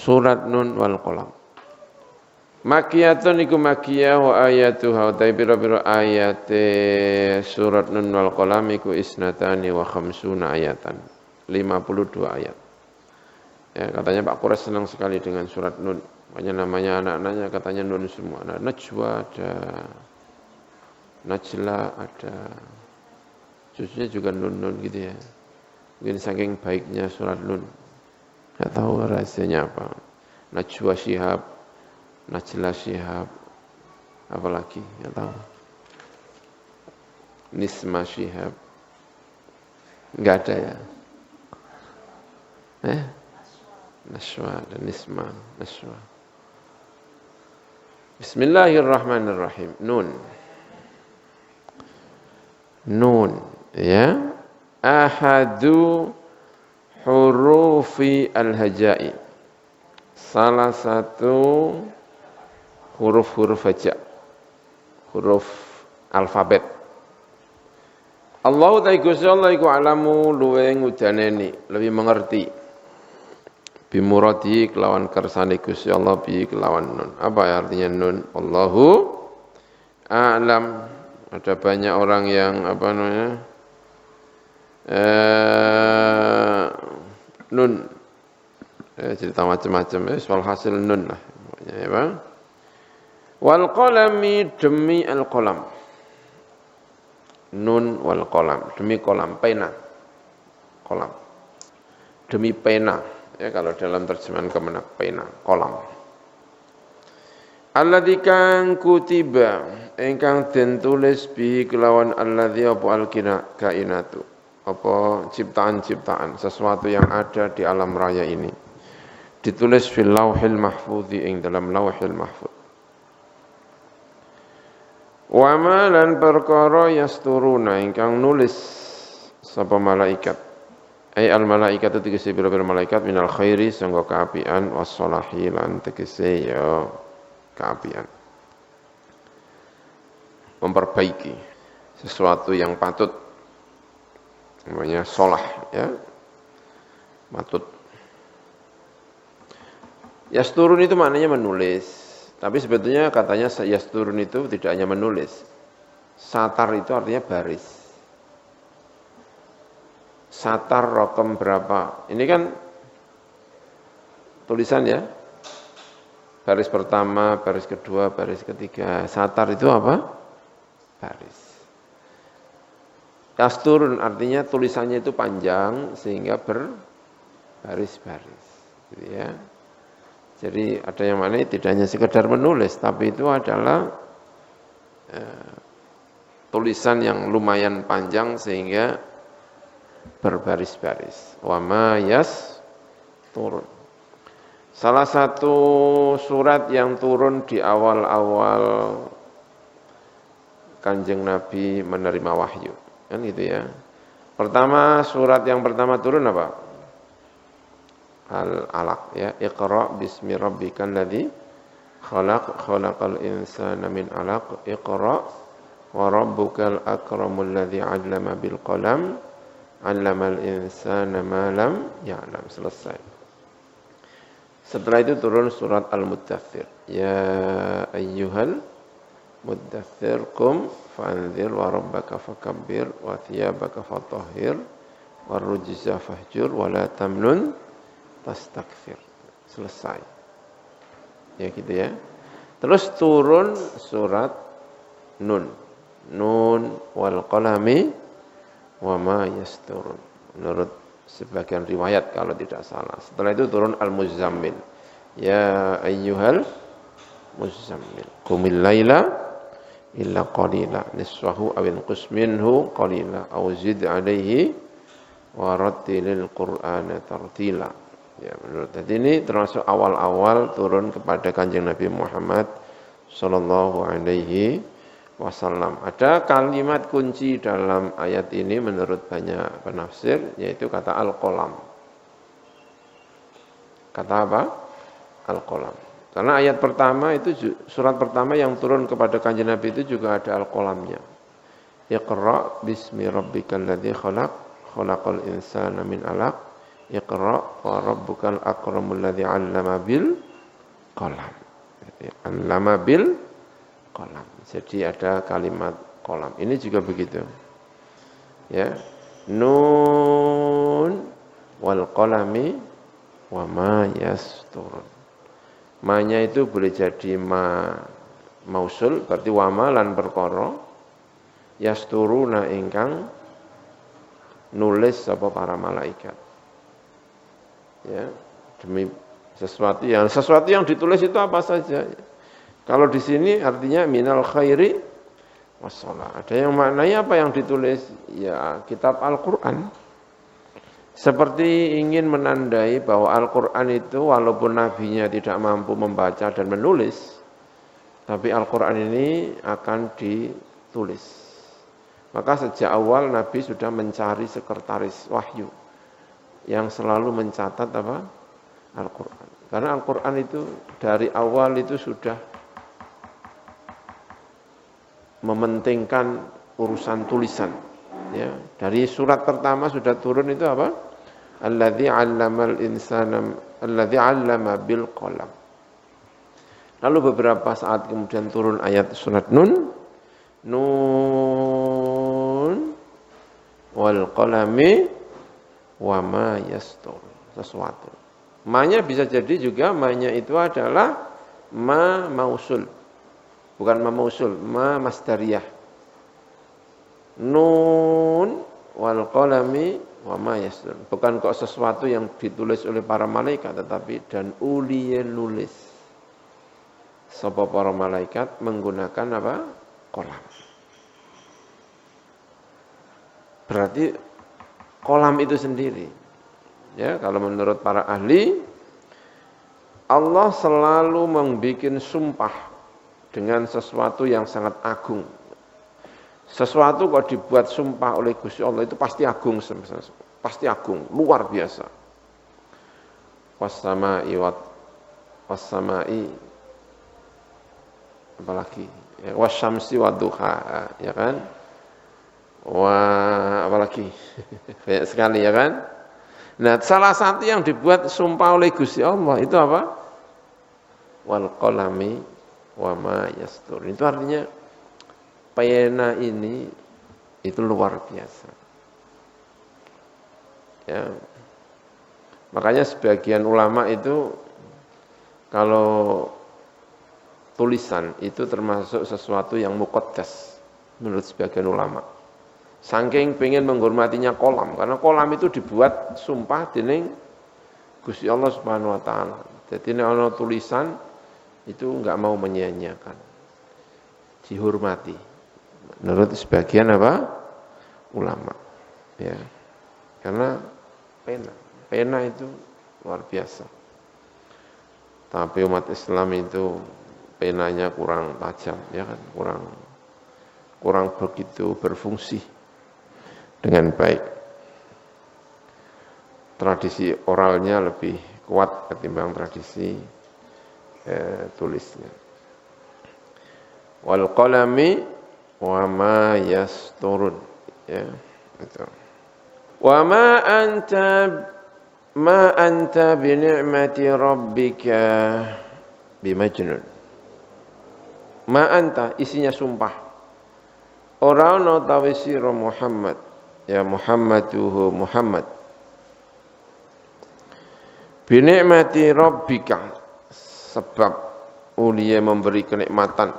Surat Nun wal Qalam. Makiyatun iku makiyah wa ayatuha utai pira-pira ayate surat Nun wal Qalam iku isnatani wa khamsuna ayatan. 52 ayat. Ya, katanya Pak Quraisy senang sekali dengan surat Nun. Makanya namanya anak-anaknya katanya Nun semua. Nah, Najwa ada, Najla ada. Cucunya juga Nun-Nun gitu ya. Mungkin saking baiknya surat Nun. Enggak tahu rahasianya apa. Najwa Shihab, Najla Shihab, apalagi enggak tahu. Nisma Shihab. Enggak ada ya. Nashwa dan Nisma, Nashwa. Bismillahirrahmanirrahim. Nun. Nun, ya. Ahadu hurufi al-hajai. Salah satu huruf-huruf haja. Huruf alfabet. Allah ta'ala Gusti Allah iku alamu luwe ngudaneni, lebih mengerti. Bimuradi kelawan kersane Gusti Allah bi kelawan nun. Apa artinya nun? Allahu a'lam. Ada banyak orang yang apa namanya? Nun. Cerita macam-macam soal hasil nun lah. Ya, Bang. Wal qalami demi al qalam. Nun wal qalam demi qalam pena. Qalam. Demi pena. Ya kalau dalam terjemahan Kemenak pena, qalam. Alladzi kang kutiba ingkang den tulis bi kelawan alladzi apa al-kainatu. Apa ciptaan-ciptaan sesuatu yang ada di alam raya ini. Ditulis fil lauhil mahfudzi ing dalam lauhil mahfuz. Wa ma lan perkara yasturuna ingkang nulis sapa malaikat. Ai al malaikat tegese pira-pira malaikat minal khairi sangga kaapian wassalahi lan tegese ya kaapian. Memperbaiki sesuatu yang patut namanya solah ya. Patut. Yasturun itu maknanya menulis. Tapi sebetulnya katanya yasturun itu tidak hanya menulis. Satar itu artinya baris. Satar rokem berapa? Ini kan tulisan ya. Baris pertama, baris kedua, baris ketiga. Satar itu apa? Baris. Yasturun artinya tulisannya itu panjang sehingga berbaris-baris. Gitu ya. Jadi ada yang mana tidak hanya sekedar menulis, tapi itu adalah tulisan yang lumayan panjang sehingga berbaris-baris. Wa ma yasturun. Salah satu surat yang turun di awal-awal Kanjeng Nabi menerima wahyu. Kan gitu ya. Pertama, surat yang pertama turun apa? Al-Alaq ya. Iqra bismi rabbikal ladzi khalaqal insana min 'alaq. Iqra wa rabbukal akramul ladzi 'allama bil qalam. 'Allamal insana ma lam ya'lam. Selesai. Setelah itu turun surat Al-Muddathir. Ya ayyuhal muddathir qum fa'anzir wa rabbaka fakabbir wa thiyabaka fatahhir wa rujza fahjur wa la tamnun tastakfir. Selesai. Ya gitu ya. Terus turun surat Nun. Nun wal qalami wa ma yasturun. Menurut sebagian riwayat kalau tidak salah. Setelah itu turun Al-Muzammil. Ya ayyuhal muzammil. Qumil laila illa qalila nisfahu aw inqus minhu qalila aw zid alaihi wa rattilil qur'ana tartila. Ya menurut ini termasuk awal-awal turun kepada Kanjeng Nabi Muhammad sallallahu alaihi wasallam. Ada kalimat kunci dalam ayat ini menurut banyak penafsir yaitu kata al-qalam. Kata apa? Al-qalam. Karena ayat pertama itu surat pertama yang turun kepada Kanjeng Nabi itu juga ada al-qalamnya. Iqra bismi rabbikal ladzi khalaq khalaqal insana min 'alaq Iqra wa rabbukal akramul ladzi 'allama bil qalam. Jadi 'allama bil qalam. Jadi ada kalimat qalam. Ini juga begitu. Ya. Nun wal qalami wa ma yasturun. Ma-nya itu boleh jadi mausul berarti wa ma lan perkara yasturuna ingkang nulis sapa para malaikat. Ya, demi sesuatu yang ditulis itu apa saja. Kalau di sini artinya minal khairi wassalah. Ada yang maknanya apa yang ditulis? Ya, kitab Al-Qur'an. Seperti ingin menandai bahwa Al-Qur'an itu walaupun nabinya tidak mampu membaca dan menulis, tapi Al-Qur'an ini akan ditulis. Maka sejak awal Nabi sudah mencari sekretaris wahyu yang selalu mencatat apa? Al-Qur'an. Karena Al-Qur'an itu dari awal itu sudah mementingkan urusan tulisan. Ya, dari surat pertama sudah turun itu apa? Alladzi 'allamal insana alladzi 'allama bil qalam. Lalu beberapa saat kemudian turun ayat surat Nun wal qalami wa ma yastur, sesuatu. Ma-nya bisa jadi juga ma-nya itu adalah ma mausul. Bukan ma mausul, ma masdariyah. Nun wal qalami wa ma yastur. Bukan kok sesuatu yang ditulis oleh para malaikat, tetapi dan uliye nulis. Sapa para malaikat menggunakan apa? Qalam. Berarti kolam itu sendiri. Ya, kalau menurut para ahli, Allah selalu membuat sumpah dengan sesuatu yang sangat agung. Sesuatu kok dibuat sumpah oleh Gusti Allah itu pasti agung, pasti agung, luar biasa. Was-sama'i apalagi? Ya, wasyamsi wadduha, ya kan? Apalagi banyak sekali ya kan. Nah, salah satu yang dibuat sumpah oleh Gusti Allah itu apa? Wal qalami wa ma yastur. Itu artinya pena ini itu luar biasa. Ya. Makanya sebagian ulama itu kalau tulisan itu termasuk sesuatu yang muqaddas menurut sebagian ulama. Saking pengen menghormatinya kolam, karena kolam itu dibuat sumpah dening Gusti Allah Subhanahu wa taala. Jadi nek ana tulisan itu enggak mau menyia-nyiakan. Dihormati. Menurut sebagian apa? Ulama. Ya. Karena pena itu luar biasa. Tapi umat Islam itu penanya kurang tajam, ya kan? Kurang begitu berfungsi dengan baik. Tradisi oralnya lebih kuat ketimbang tradisi tulisnya. Wal qalami wa ma yasturun, ya, itu. Wa ma anta bi ni'mati rabbika bimajnun. Ma anta isinya sumpah. Ora ana ta sira Muhammad, ya Muhammaduhu Muhammad. Binikmati rabbika, sebab uliya memberi kenikmatan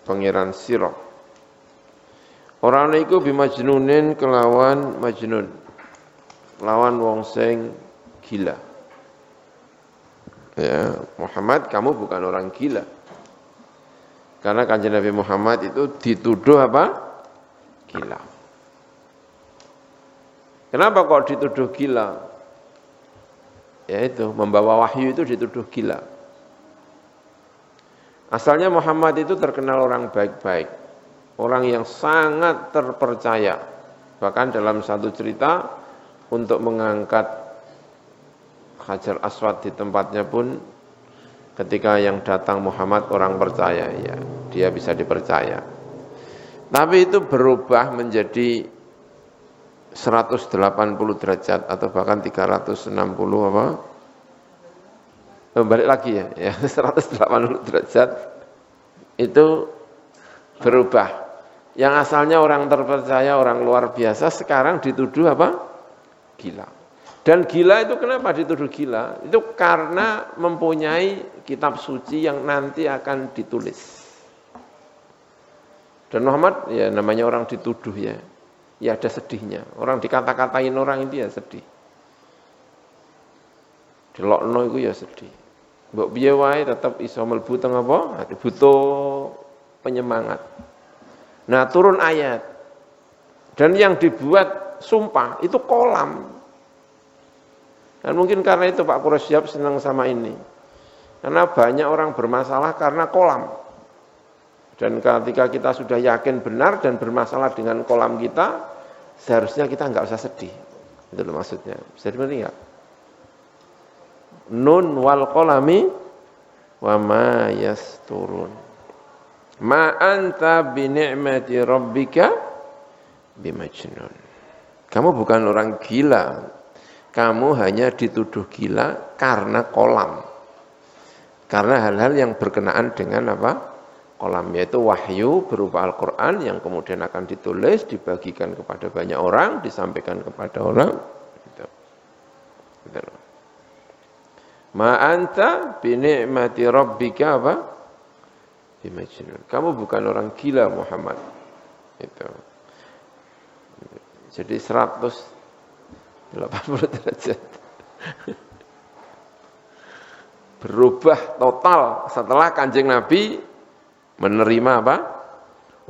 pangeran sira. Ora ana iku bimajnunin kelawan majnun. Lawan wong sing gila. Ya, Muhammad kamu bukan orang gila. Karena Kanjeng Nabi Muhammad itu dituduh apa? Gila. Kenapa kok dituduh gila? Yaitu membawa wahyu itu dituduh gila. Asalnya Muhammad itu terkenal orang baik-baik, orang yang sangat terpercaya. Bahkan dalam satu cerita untuk mengangkat Hajar Aswad di tempatnya pun ketika yang datang Muhammad orang percaya, ya dia bisa dipercaya. Tapi itu berubah menjadi 180 derajat atau bahkan 360 apa? Balik lagi ya 180 derajat itu berubah. Yang asalnya orang terpercaya, orang luar biasa, sekarang dituduh apa? Gila. Dan gila itu kenapa dituduh gila? Itu karena mempunyai kitab suci yang nanti akan ditulis. Dan Muhammad, ya namanya orang dituduh ya ada sedihnya. Orang dikata-katain orang itu ya sedih. Dilokno itu ya sedih. Mbok piye wae tetep iso mlebu teng apa? Butuh penyemangat. Nah, turun ayat. Dan yang dibuat sumpah itu kolam. Dan mungkin karena itu Pak Quraisy senang sama ini. Karena banyak orang bermasalah karena kolam. Dan ketika kita sudah yakin benar dan bermasalah dengan kolam kita, seharusnya kita enggak usah sedih. Itu loh maksudnya. Bisa dimengerti enggak? Nun wal qalami wa ma yasturun. Ma anta bi ni'mati rabbika bimajnun. Kamu bukan orang gila. Kamu hanya dituduh gila karena kolam. Karena hal-hal yang berkenaan dengan apa? Kolam, yaitu wahyu berupa Al-Qur'an yang kemudian akan ditulis, dibagikan kepada banyak orang, disampaikan kepada orang. Gitu. Gitu. Ma anta bi ni'mati rabbika apa? Bimajnun. Kamu bukan orang gila Muhammad. Itu. Jadi 180 derajat. Berubah total setelah Kanjeng Nabi menerima apa?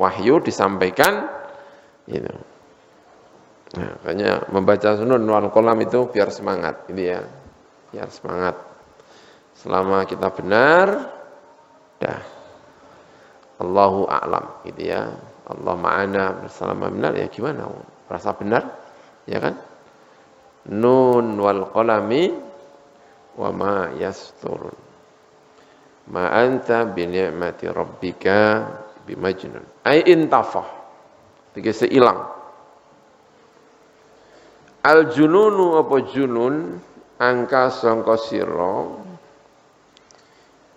Wahyu disampaikan itu. Nah, makanya membaca Nun wal Qalam itu biar semangat, ini ya. Biar semangat. Selama kita benar, dah. Allahu a'lam gitu ya. Allah ma'ana bersama benar ya gimana? Rasa benar ya kan? Nun wal qalami wa ma yasturun. Ma anta bi ni'mati rabbika bimajnun. Ai intafah. Tegese ilang. Al jununu apa junun angka sangka sira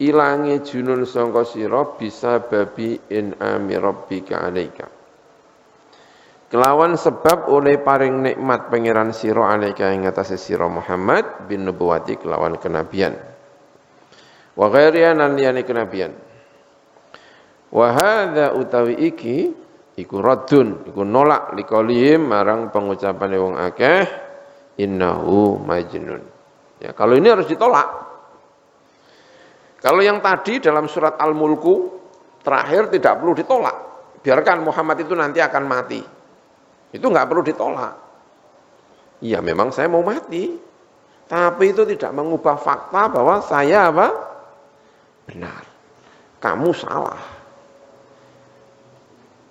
ilange junun sangka sira bisa babi in'ami rabbika alaika. Kelawan sebab oleh paring nikmat pangeran sira alaika ing atase sira Muhammad bin nubuwati kelawan kenabian. Wa ghairian lan liyane kenabian. Wa hadza utawi iki iku raddun, iku nolak liqaulihim marang pengucapane wong akeh innahu majnun. Ya, kalau ini harus ditolak. Kalau yang tadi dalam surat Al-Mulku terakhir tidak perlu ditolak. Biarkan Muhammad itu nanti akan mati. Itu enggak perlu ditolak. Iya memang saya mau mati. Tapi itu tidak mengubah fakta bahwa saya apa? Benar. Kamu salah.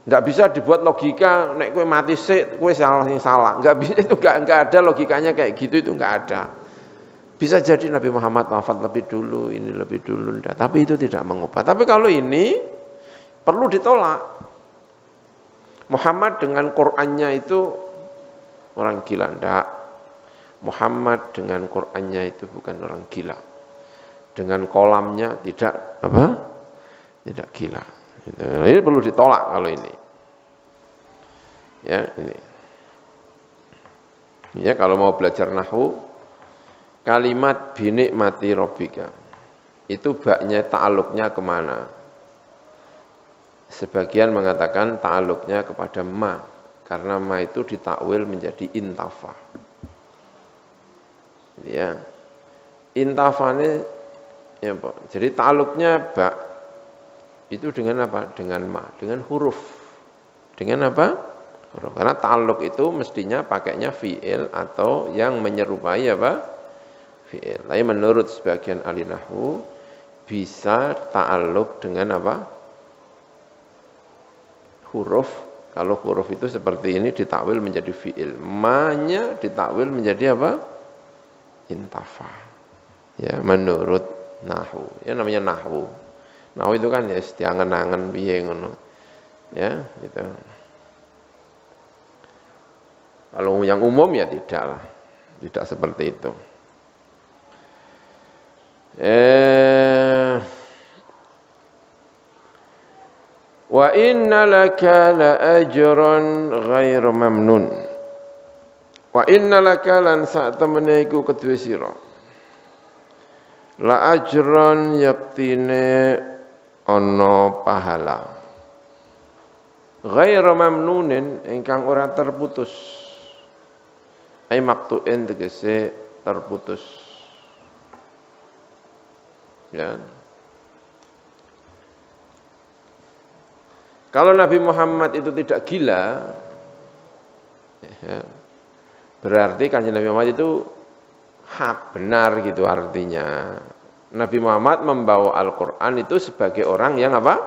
Enggak bisa dibuat logika, nek kowe mati sik, kowe salah. Enggak bisa, itu enggak ada logikanya kayak gitu, itu enggak ada. Bisa jadi Nabi Muhammad wafat lebih dulu, ini lebih dulu, enggak. Tapi itu tidak mengubah. Tapi kalau ini perlu ditolak. Muhammad dengan Qur'annya itu orang gila, enggak. Muhammad dengan Qur'annya itu bukan orang gila. Dengan kolamnya tidak apa? Tidak gila. Ini perlu ditolak kalau ini. Ya, ini. Ya, kalau mau belajar nahwu, kalimat binikmati rabbika itu baknya ta'aluknya kemana? Sebagian mengatakan ta'aluknya kepada ma, karena ma itu ditakwil menjadi intafa. Ya, intafane ya Pak. Jadi ta'aluknya bak itu dengan apa? Dengan ma, dengan huruf. Dengan apa? Huruf. Karena ta'aluk itu mestinya pakainya fi'il atau yang menyerupai apa? Fi'il. Tapi menurut sebagian ahli nahwu bisa ta'aluk dengan apa? Huruf. Kalau huruf itu seperti ini ditakwil menjadi fi'il. Ma-nya ditakwil menjadi apa? Intafa. Ya, menurut nahwu. Ya namanya nahwu. Nahwu itu kan ya diangen-angen piye ngono. Ya, gitu. Kalau yang umum ya tidaklah. Tidak seperti itu. Wa inna laka la ajran ghairu mamnun. Wa inna laka lan sak temene iku kedue sira. La ajran yaktine ana pahala. Ghairu mamnunin ingkang ora terputus. Ai maktuin tegese terputus. Ya. Kalau Nabi Muhammad itu tidak gila, ya, berarti kanjeng Nabi Muhammad itu hak benar gitu artinya. Nabi Muhammad membawa Al-Quran itu sebagai orang yang apa?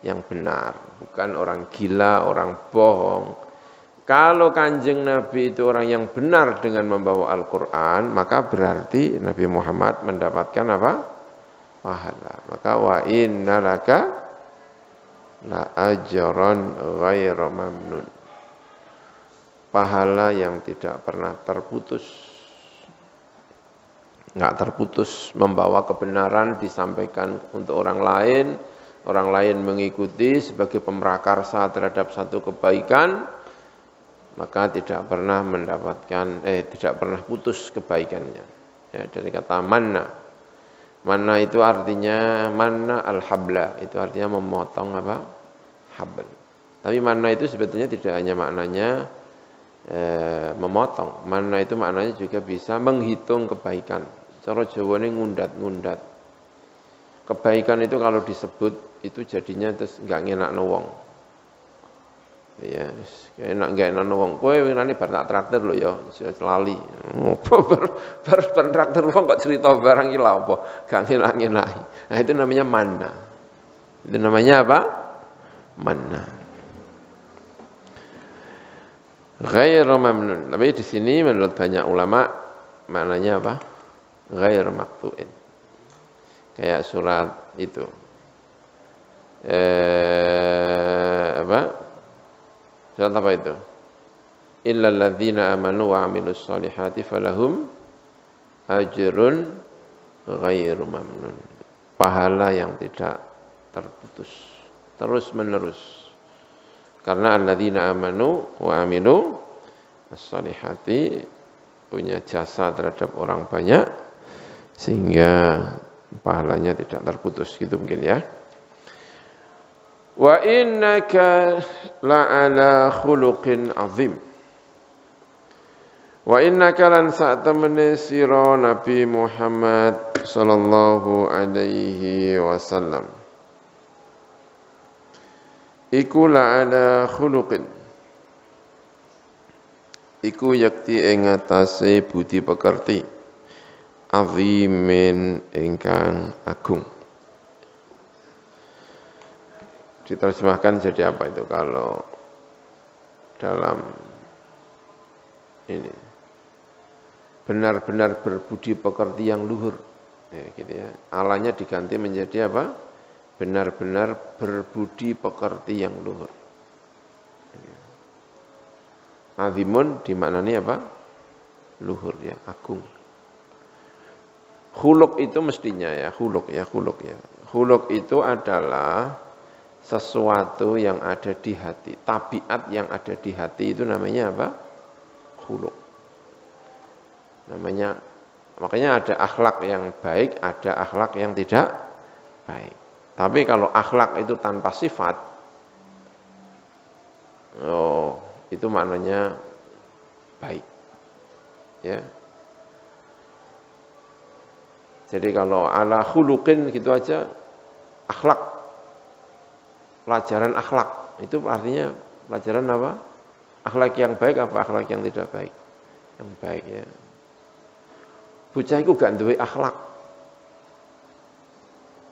Yang benar, bukan orang gila, orang bohong. Kalau kanjeng Nabi itu orang yang benar dengan membawa Al-Quran, maka berarti Nabi Muhammad mendapatkan apa? Pahala. Maka wa inna laka la ajran ghairu mamnun. Pahala yang tidak pernah terputus. Enggak terputus membawa kebenaran disampaikan untuk orang lain mengikuti sebagai pemrakarsa terhadap satu kebaikan, maka tidak pernah mendapatkan tidak pernah putus kebaikannya. Ya, dari kata manna. Manna itu artinya manna al-habla, itu artinya memotong apa? Habl. Tapi manna itu sebetulnya tidak hanya maknanya memotong. Manna itu maknanya juga bisa menghitung kebaikan. Cara Jawane ngundat-ngundat. Kebaikan itu kalau disebut itu jadinya terus enggak ngenakno wong. Ya, enggak enak wong. Kowe winane bar tak traktir lho ya, lali. Bar traktir wong kok cerita barang iki lha apa? Gak enak-enaki. Nah, itu namanya manna. Itu namanya apa? Manna. Ghairu mamnun. Tapi di sini menurut banyak ulama maknanya apa? Ghairu maqtu'in. Kayak surat itu. Apa? Surat apa itu? Illal ladzina amanu wa 'amilus solihati falahum ajrun ghairu mamnun. Pahala yang tidak terputus, terus menerus. Karena alladzina amanu wa 'amilus solihati punya jasa terhadap orang banyak sehingga pahalanya tidak terputus gitu mungkin ya. Wa innaka la'ala khuluqin azim. Wa innaka lan sa'tamene sira Nabi Muhammad sallallahu alaihi wasallam. Iku la'ala khuluqin. Iku yakti ing atase budi pekerti. Azimin ingkang agung. Diterjemahkan jadi apa itu kalau dalam ini benar-benar berbudi pekerti yang luhur ya, gitu ya. Alanya diganti menjadi apa? Benar-benar berbudi pekerti yang luhur. Azimun dimaknani apa? Luhur ya, agung. Khuluq itu mestinya ya, khuluq ya. Khuluq itu adalah sesuatu yang ada di hati, tabiat yang ada di hati itu namanya apa? Khuluq. Namanya, makanya ada akhlak yang baik, ada akhlak yang tidak baik. Tapi kalau akhlak itu tanpa sifat, itu maknanya baik. Ya. Jadi kalau ala khuluqin gitu aja, akhlak, pelajaran akhlak, itu artinya pelajaran apa? Akhlak yang baik apa akhlak yang tidak baik? Yang baik ya. Bocah iku gak duwe akhlak.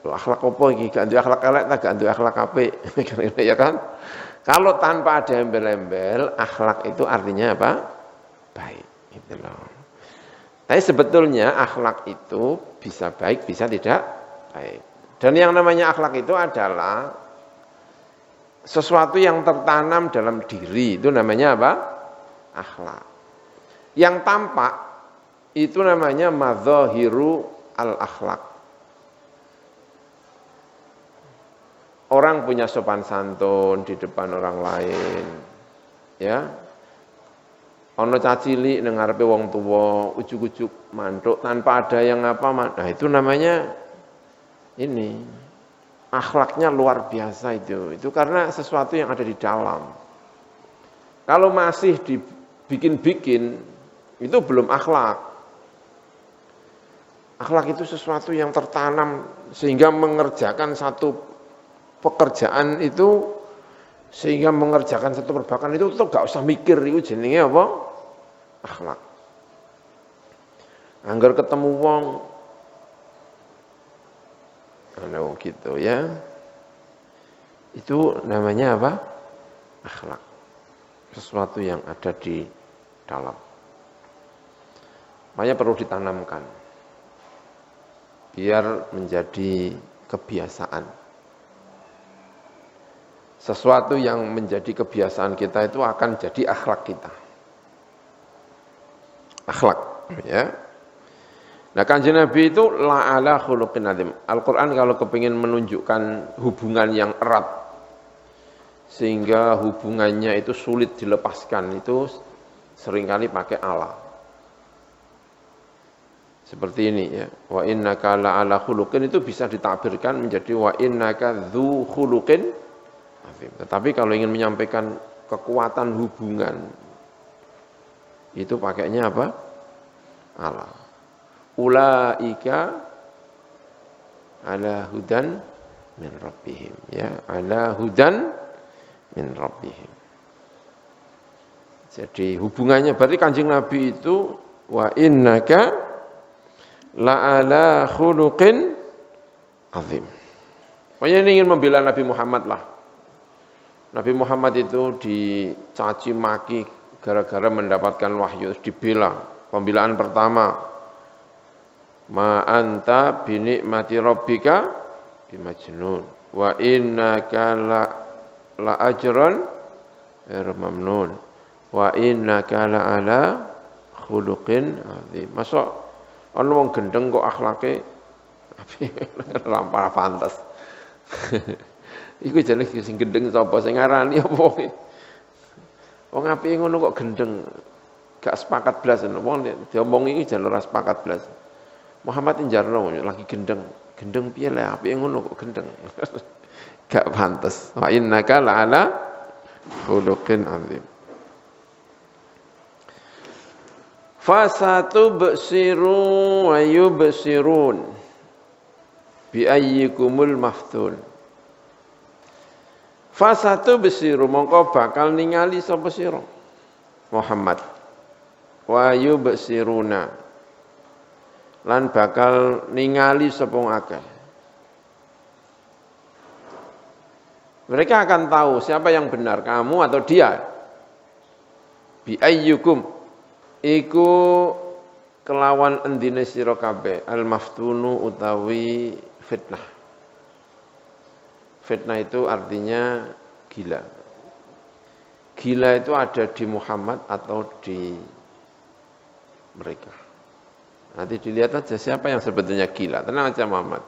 Akhlak apa iki? Gak duwe akhlak elek ta gak duwe akhlak apik. Ya kan? Kalau tanpa ada embel-embel, akhlak itu artinya apa? Baik, gitu loh. Tapi sebetulnya akhlak itu bisa baik, bisa tidak baik. Dan yang namanya akhlak itu adalah sesuatu yang tertanam dalam diri. Itu namanya apa? akhlak. Yang tampak itu namanya madzahiru al-akhlak. Orang punya sopan santun di depan orang lain. Ya. Ono cacili ning ngarepe wong tuwa, ujug-ujug mantuk tanpa ada yang apa. Nah, itu namanya ini akhlaknya luar biasa itu. Itu karena sesuatu yang ada di dalam. Kalau masih dibikin-bikin, itu belum akhlak. Akhlak itu sesuatu yang tertanam sehingga mengerjakan satu pekerjaan itu, sehingga mengerjakan satu perbuatan itu tuh gak usah mikir itu jenenge apa? Akhlak. Angger ketemu wong gitu ya. Itu namanya apa? Akhlak. Sesuatu yang ada di dalam. Makanya perlu ditanamkan. Biar menjadi kebiasaan. Sesuatu yang menjadi kebiasaan kita itu akan jadi akhlak kita. Akhlak, ya. Nah, Kanjeng Nabi itu la'ala khuluqin adzim. Al-Qur'an kalau kepingin menunjukkan hubungan yang erat sehingga hubungannya itu sulit dilepaskan, itu seringkali pakai ala. Seperti ini ya. Wa innaka la'ala khuluqin itu bisa ditakbirkan menjadi wa innaka dzu khuluqin adzim. Tetapi kalau ingin menyampaikan kekuatan hubungan itu pakainya apa? Allah. Ulaika ala hudan min rabbihim. Ya, ala hudan min rabbihim. Jadi hubungannya berarti Kanjeng Nabi itu wa innaka la ala khuluqin azim. Pokoknya ini ingin membela Nabi Muhammad lah. Nabi Muhammad itu dicaci maki gara-gara mendapatkan wahyu, dibela. Pembelaan pertama, ma anta bi ni'mati rabbika bimajnun wa innaka la ajran ghairu mamnun wa innaka la ala khuluqin azim. Masuk ana wong gendeng kok akhlake rampah pantes. Iku jenenge sing gendeng sapa sing ngarani apa? Wong apike ngono kok gendeng. Gak sepakat blas wong diomongi iki jan ora sepakat blas. Muhammad injarno lagi gendeng. Gendeng piye lah apike ngono kok gendeng. Gak pantes. Wa innaka la'ala khuluqin azim. Fasatubsiru wa yubsirun bi ayyikumul maftun. Fasatubsiru mongko bakal ningali sapa sira Muhammad. Wa yubsiruna lan bakal ningali sapa akeh. Mereka akan tahu siapa yang benar, kamu atau dia. Bi ayyukum iku kelawan endine sira kabeh al maftunu utawi fitnah. Fitnah itu artinya gila. Gila itu ada di Muhammad atau di mereka. Nanti dilihat aja siapa yang sebetulnya gila. Tenang aja Muhammad.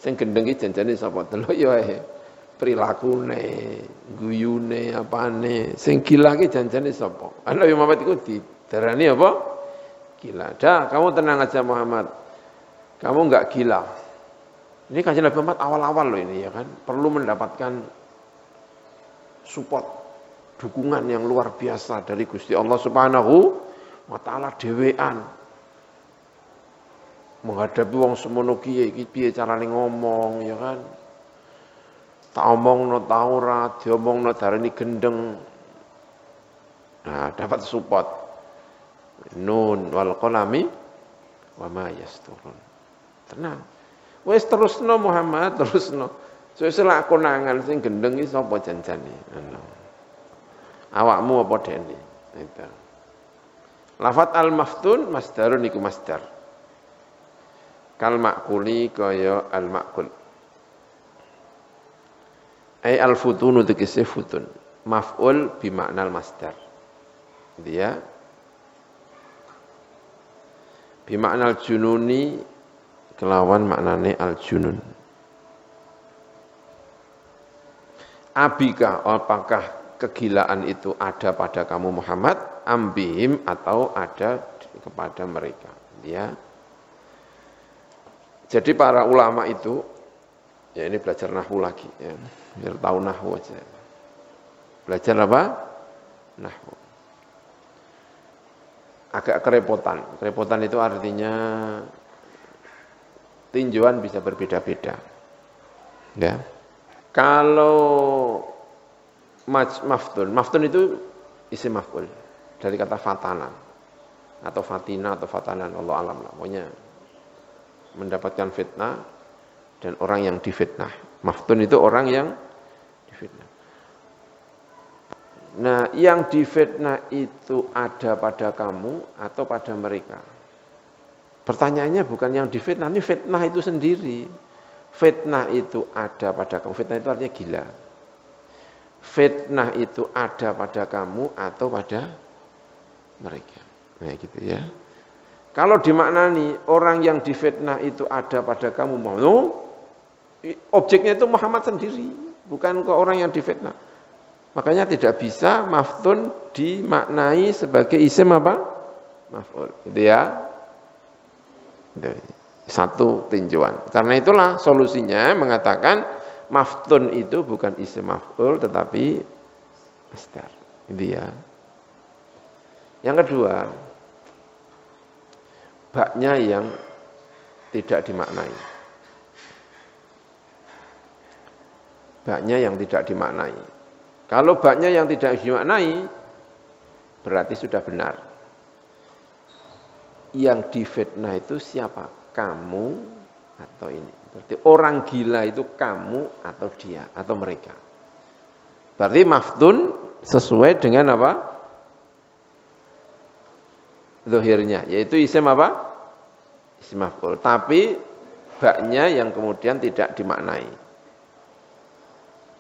Sing gendeng iki janjane sapa? Delok yo ae. Prilakune, guyune, apane. Sing gila iki janjane sapa? Nabi Muhammad iku didarani apa? Gila. Dah, kamu tenang aja Muhammad. Kamu enggak gila. Ini Kanjeng Nabi Muhammad awal-awal loh ini ya kan. Perlu mendapatkan support, dukungan yang luar biasa dari Gusti Allah Subhanahu wa taala dhewean. Menghadapi wong semono kiye iki piye carane ngomong ya kan. Tak omongno ta ora, diomongno darani gendeng. Nah, dapat support. Nun wal qalami wa ma yasturun. Tenang. Wes terusno Muhammad, terusno. Sesuk konangan sing gendeng iki sapa janjane? Awakmu apa dene? Itu. Lafat al-maftun masdarun iku masdar. Kal makuli kaya al-makul. Ai al-futunu tegese futun. Maf'ul bi maknal masdar. dia bimakna al-jununi kelawan maknane al-junun. Abika, apakah kegilaan itu ada pada kamu Muhammad, ambihim atau ada kepada mereka. Ya. Jadi para ulama itu, ya ini belajar nahwu lagi, ya, biar tahu nahwu aja. Belajar apa? Nahwu. Agak kerepotan. Kerepotan itu artinya tinjauan bisa berbeda-beda. Ya. Kalau maftun itu isim maf'ul dari kata fatana atau fatina atau fatanan, Allah alam lah. Pokoknya mendapatkan fitnah dan orang yang difitnah. Maftun itu orang yang difitnah. Nah, yang difitnah itu ada pada kamu atau pada mereka? Pertanyaannya bukan yang difitnah, ini fitnah itu sendiri. Fitnah itu ada pada kamu. Fitnah itu artinya gila. Fitnah itu ada pada kamu atau pada mereka. Nah gitu ya. Kalau dimaknani orang yang difitnah itu ada pada kamu, objeknya itu Muhammad sendiri, bukan ke orang yang difitnah. Makanya tidak bisa maftun dimaknai sebagai isim apa? Maf'ul. Gitu ya. Satu tinjauan. Karena itulah solusinya mengatakan maftun itu bukan isim maf'ul tetapi masdar. Gitu ya. Yang kedua, baknya yang tidak dimaknai. Baknya yang tidak dimaknai. Kalau baknya yang tidak dimaknai, berarti sudah benar. Yang difitnah itu siapa? Kamu atau ini. Berarti orang gila itu kamu atau dia atau mereka. Berarti maftun sesuai dengan apa? Zahirnya, yaitu isim apa? Isim maf'ul. Tapi baknya yang kemudian tidak dimaknai.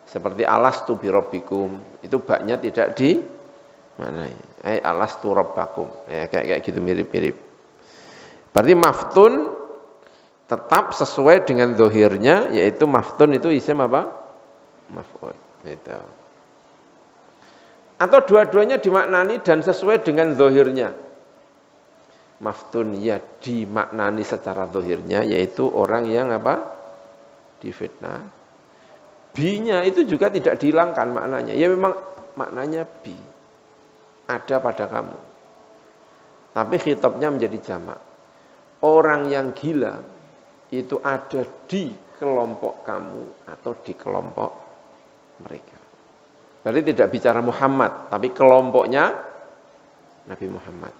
Seperti alastu birabbikum, itu baknya tidak dimaknai. Alastu rabbakum. Ya, kayak gitu mirip-mirip. Berarti maftun tetap sesuai dengan zahirnya, yaitu maftun itu isim apa? Maf'ul. Gitu. Atau dua-duanya dimaknani dan sesuai dengan zahirnya. Maftun ya dimaknani secara zahirnya, yaitu orang yang apa? Difitnah. Bi-nya itu juga tidak dihilangkan maknanya. Ya memang maknanya bi. Ada pada kamu. Tapi khitabnya menjadi jamak. Orang yang gila itu ada di kelompok kamu atau di kelompok mereka. Berarti tidak bicara Muhammad, tapi kelompoknya Nabi Muhammad.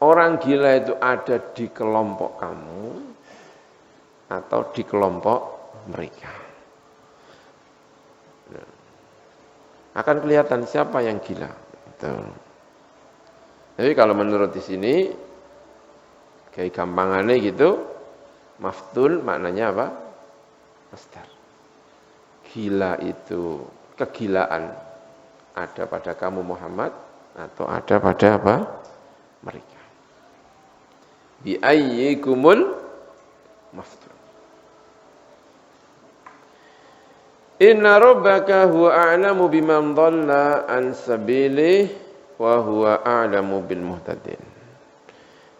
Orang gila itu ada di kelompok kamu atau di kelompok mereka. Nah, akan kelihatan siapa yang gila. Tapi kalau menurut di sini, kayak gampangannya gitu, maftun maknanya apa? Masdar. Gila itu kegilaan ada pada kamu Muhammad atau ada pada apa? Mereka. Bi ayyikumul maftun. Inna rabbaka huwa a'lamu biman dhalla an sabilihi wa huwa a'lamu bil muhtadin.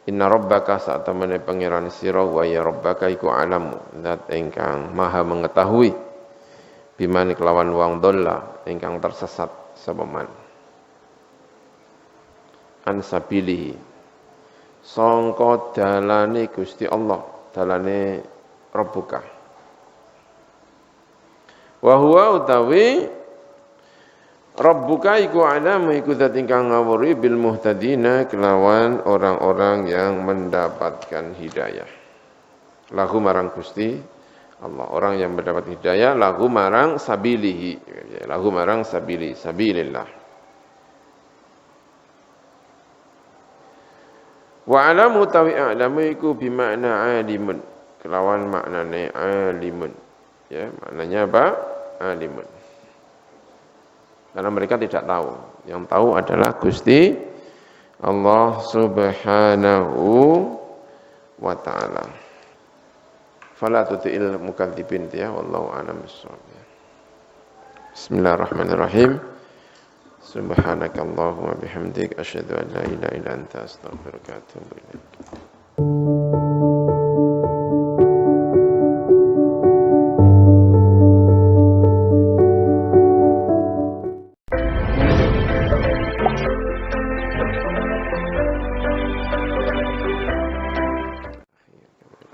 Inna rabbaka saat temene pangeran sira wa ya rabbaka iku alamu zat ingkang maha mengetahui biman kelawan wong dhalla ingkang tersesat sapa man an sabilihi sangka dalane Gusti Allah dalane rabbuka wa huwa utawi Rabbuka iku alamu iku zat ingkang ngawuri bil muhtadina kelawan orang-orang yang mendapatkan hidayah. Lahu marang Gusti Allah, orang yang mendapat hidayah lahu marang sabilihi, lahu marang sabili, sabilillah. Wa alamu tawi a'lamu iku bimakna alimun, kelawan maknane alimun. Ya, maknanya apa? Alimun. Karena mereka tidak tahu. Yang tahu adalah Gusti Allah Subhanahu wa taala. Fala tuti'il mukadzibin ya, wallahu a'lam bissawab. Bismillahirrahmanirrahim. Subhanakallahumma bihamdik asyhadu an la ilaha illa anta astaghfiruka wa atubu ilaik.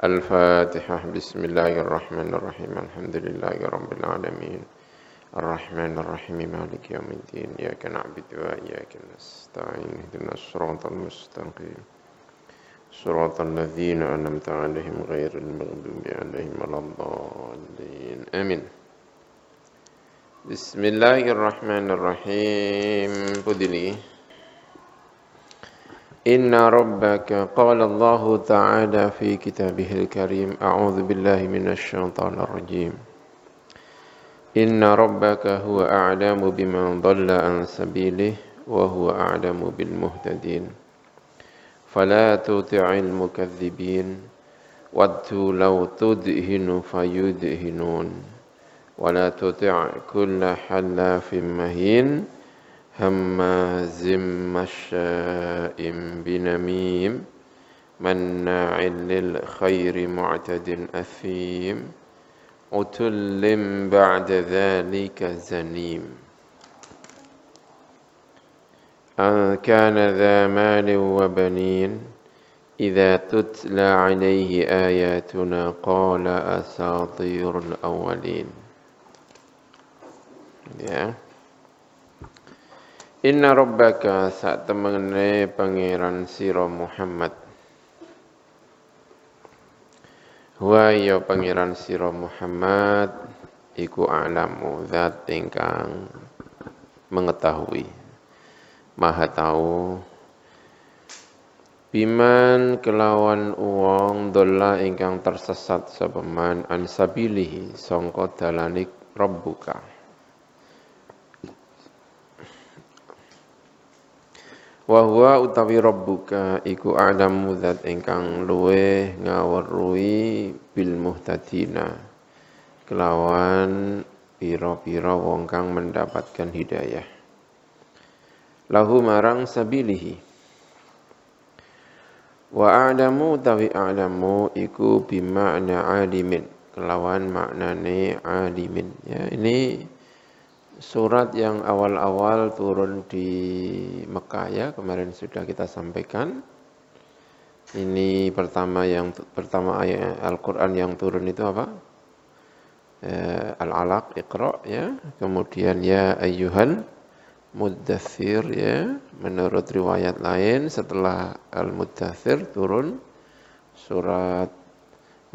Al-Fatihah. Bismillahirrahmanirrahim. Alhamdulillahirabbil alamin. Ar-Rahmanir-Rahim. Maliki yaumiddin. Iyyaka na'budu wa iyyaka nasta'in. Ihdinas siratal mustaqim. Siratal ladzina an'amta 'alaihim ghairil maghdubi 'alaihim waladdallin. Amin. Bismillahirrahmanirrahim. Budini. Inna rabbaka qala Allah ta'ala fi kitabihil karim. A'udzu billahi minasy syaithanir rajim. Inna rabbaka huwa a'lamu biman dhalla an sabilihi wa huwa a'lamu bil muhtadin. Fala tuti'il mukadzibin waddu law tudhinu fayudhinun wa la tuti' kulla halafin mahin hammazim masya'im binamim manna'il lil khairi mu'tadin athim utullim ba'da dhalika zanim an kana dha malin wa banin idza tutla 'alaihi ayatuna qala asatirul awwalin. Ya. Inna rabbaka sak temene pangeran sira Muhammad. Wa ya pangeran sira Muhammad iku a'lamu zat ingkang mengetahui, maha tahu biman kelawan wong dolla ingkang tersesat sapa man an sabilihi sangka dalane rabbuka. Wa huwa utawi rabbuka iku a'lamu zat ingkang luweh ngaweruhi bil muhtadina kelawan pira-pira wong kang mendapatkan hidayah. Lahu marang sabilihi. Wa a'lamu utawi a'lamu iku bima'na alimin kelawan maknane alimin. Ya, ini surat yang awal-awal turun di Mekah ya, kemarin sudah kita sampaikan. Ini pertama ayat Al-Qur'an yang turun itu apa? Al-Alaq, Iqra ya. Kemudian ya ayyuhal muddathir ya. Menurut riwayat lain setelah Al-Muddathir turun surat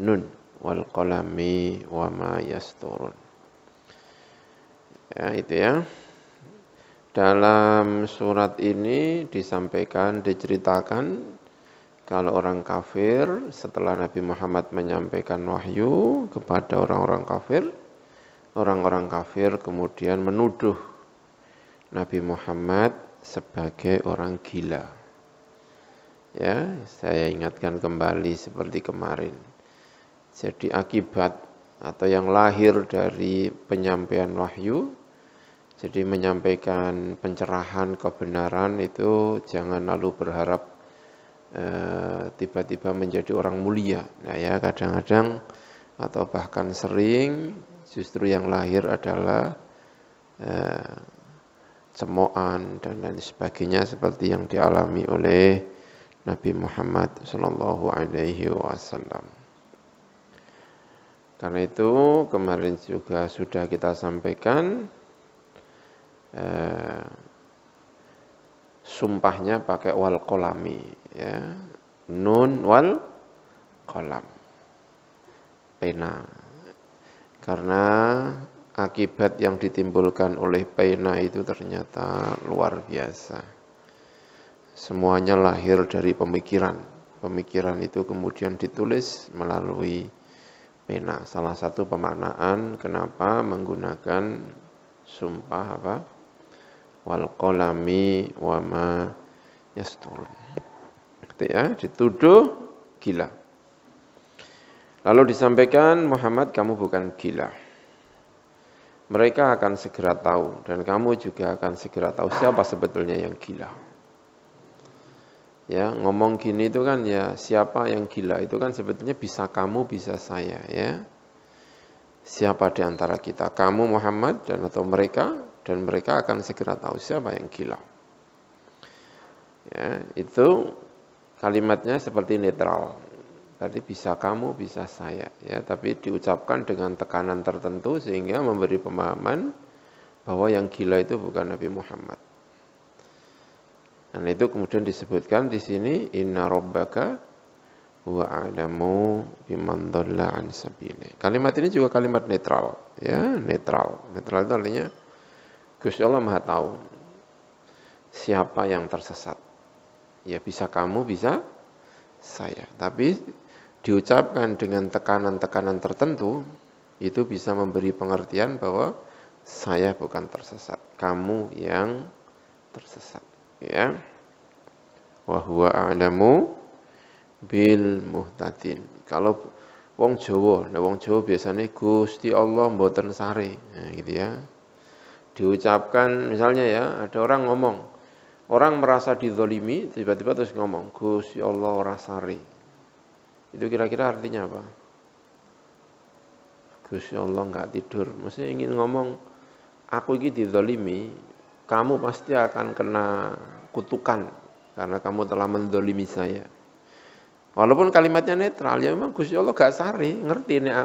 Nun wal qalami wa ma yasturun. Ya, itu ya. Dalam surat ini diceritakan kalau orang kafir setelah Nabi Muhammad menyampaikan wahyu kepada orang-orang kafir kemudian menuduh Nabi Muhammad sebagai orang gila. Ya, saya ingatkan kembali seperti kemarin. Jadi akibat atau yang lahir dari penyampaian wahyu, jadi menyampaikan pencerahan kebenaran itu jangan lalu berharap tiba-tiba menjadi orang mulia. Nah ya, kadang-kadang atau bahkan sering justru yang lahir adalah cemoohan dan lain sebagainya seperti yang dialami oleh Nabi Muhammad sallallahu alaihi wasallam. Karena itu kemarin juga sudah kita sampaikan sumpahnya pakai wal qalami ya. Nun wal qalam. Pena. Karena akibat yang ditimbulkan oleh pena itu ternyata luar biasa. Semuanya lahir dari pemikiran. Pemikiran itu kemudian ditulis melalui pena. Salah satu pemaknaan kenapa menggunakan sumpah wal qalami wa ma yasturun. Gitu ya, dituduh gila. Lalu disampaikan, Muhammad kamu bukan gila. Mereka akan segera tahu dan kamu juga akan segera tahu siapa sebetulnya yang gila. Ya, ngomong gini itu kan ya siapa yang gila itu kan sebetulnya bisa kamu, bisa saya ya. Siapa di antara kita, kamu Muhammad atau mereka, dan mereka akan segera tahu siapa yang gila. Ya, itu kalimatnya seperti netral. Tadi bisa kamu, bisa saya, ya. Tapi diucapkan dengan tekanan tertentu sehingga memberi pemahaman bahwa yang gila itu bukan Nabi Muhammad. Dan itu kemudian disebutkan di sini inna rabbaka huwa a'lamu biman dhalla an sabili. Kalimat ini juga kalimat netral, ya, netral. Netral itu artinya Gusti Allah Maha tahu siapa yang tersesat. Ya bisa kamu, bisa saya. Tapi diucapkan dengan tekanan-tekanan tertentu, itu bisa memberi pengertian bahwa saya bukan tersesat, kamu yang tersesat. Ya, wa huwa a'lamu bil muhtadin. Kalau wong Jawa, wong Jawa biasanya Gusti Allah mboten sare, nah, gitu ya. Diucapkan misalnya ya, ada orang ngomong, orang merasa dizalimi, tiba-tiba terus ngomong Gusti Allah ora sare. Itu kira-kira artinya apa? Gusti Allah enggak tidur. Maksudnya ingin ngomong, aku ini dizalimi, kamu pasti akan kena kutukan karena kamu telah menzalimi saya. Walaupun kalimatnya netral, ya memang Gusti Allah enggak sare, ngerti nek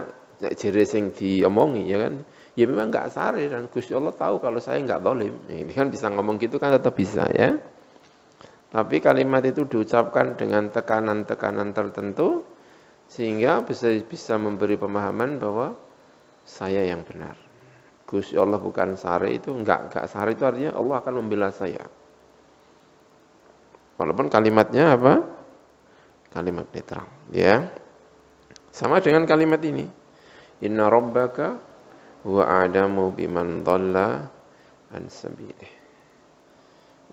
jere sing diomongi ya kan. Ya memang enggak sare dan Gusti Allah tahu kalau saya enggak zalim. Ini kan bisa ngomong gitu kan tetap bisa ya. Tapi kalimat itu diucapkan dengan tekanan-tekanan tertentu sehingga bisa memberi pemahaman bahwa saya yang benar. Gusti Allah bukan sare itu enggak sare itu artinya Allah akan membela saya. Walaupun kalimatnya apa? Kalimat netral, ya. Sama dengan kalimat ini. Inna rabbaka huwa a'lamu biman dhalla an sabilihi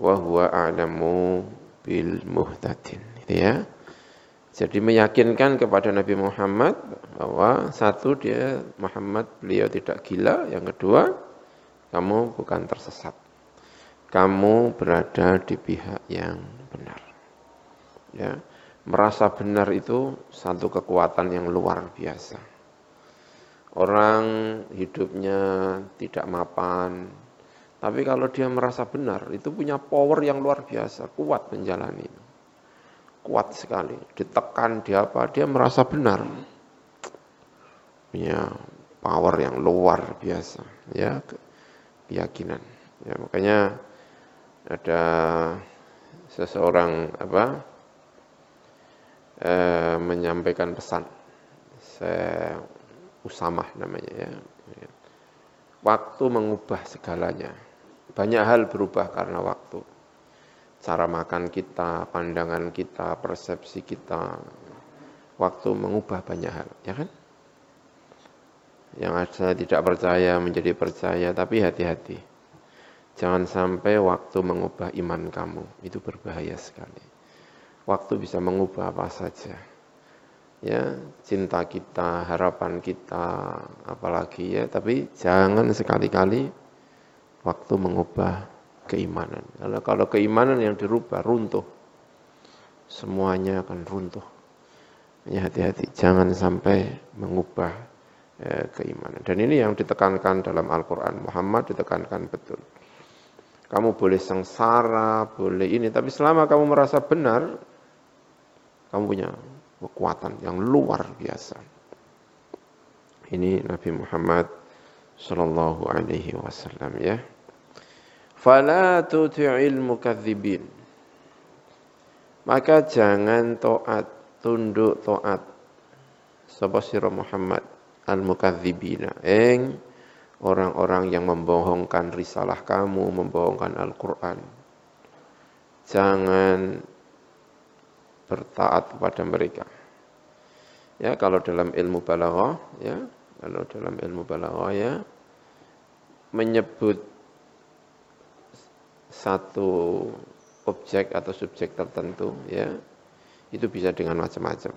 wa huwa a'lamu bil muhtadin. Gitu ya. Jadi meyakinkan kepada Nabi Muhammad bahwa satu dia Muhammad beliau tidak gila, yang kedua kamu bukan tersesat. Kamu berada di pihak yang benar. Ya, merasa benar itu satu kekuatan yang luar biasa. Orang hidupnya tidak mapan, tapi kalau dia merasa benar, itu punya power yang luar biasa, kuat menjalani. Kuat sekali, ditekan, dia merasa benar. Punya power yang luar biasa, ya, keyakinan. Ya, makanya ada seseorang menyampaikan pesan. Usamah namanya ya. Waktu mengubah segalanya. Banyak hal berubah karena waktu. Cara makan kita, pandangan kita, persepsi kita. Waktu mengubah banyak hal, ya kan? Yang ada tidak percaya menjadi percaya, tapi hati-hati. Jangan sampai waktu mengubah iman kamu. Itu berbahaya sekali. Waktu bisa mengubah apa saja. Ya, cinta kita, harapan kita, apalagi ya, tapi jangan sekali-kali waktu mengubah keimanan. Karena kalau keimanan yang dirubah runtuh, semuanya akan runtuh. Ya, hati-hati, jangan sampai mengubah keimanan. Dan ini yang ditekankan dalam Al-Quran. Muhammad ditekankan betul. Kamu boleh sengsara, boleh ini, tapi selama kamu merasa benar, kamu punya kekuatan yang luar biasa. Ini Nabi Muhammad sallallahu alaihi wasallam ya. Fala tuti'il mukadzibin. Maka jangan tunduk taat sapa sira Muhammad al-mukadzibina orang-orang yang membohongkan risalah kamu, membohongkan Al-Qur'an. Jangan bertaat kepada mereka. Ya, kalau dalam ilmu balaghah ya, menyebut satu objek atau subjek tertentu, ya, itu bisa dengan macam-macam.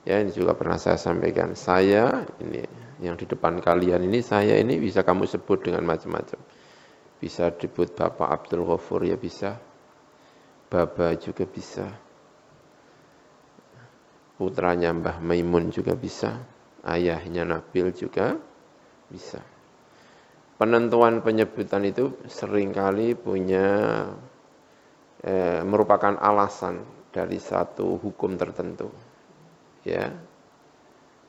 Ya, ini juga pernah saya sampaikan. Saya ini yang di depan kalian ini, saya ini bisa kamu sebut dengan macam-macam. Bisa disebut Bapak Abdul Ghafur, ya bisa. Baba juga bisa. Putranya Mbah Maimun juga bisa. Ayahnya Nabil juga bisa. Penentuan penyebutan itu seringkali punya merupakan alasan dari satu hukum tertentu, ya,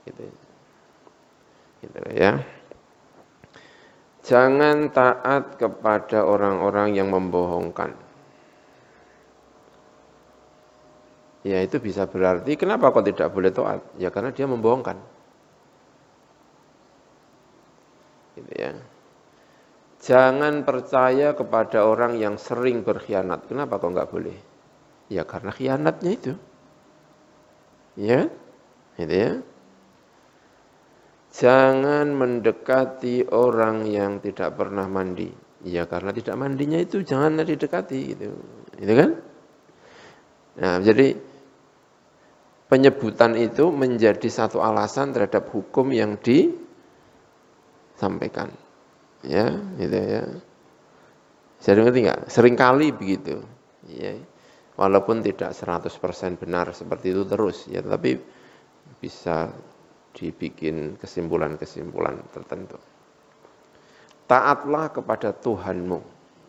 gitu ya. Jangan taat kepada orang-orang yang membohongkan. Ya, itu bisa berarti kenapa kok tidak boleh taat? Ya karena dia membohongkan. Gitu ya. Jangan percaya kepada orang yang sering berkhianat. Kenapa kok nggak boleh? Ya karena khianatnya itu. Ya, gitu ya. Jangan mendekati orang yang tidak pernah mandi. Ya karena tidak mandinya itu jangan didekati gitu. Gitu kan? Nah, jadi penyebutan itu menjadi satu alasan terhadap hukum yang disampaikan. Ya, gitu ya. Saya ngerti nggak? Seringkali begitu. Ya. Walaupun tidak 100% benar seperti itu terus, ya, tetapi bisa dibikin kesimpulan-kesimpulan tertentu. Taatlah kepada Tuhanmu.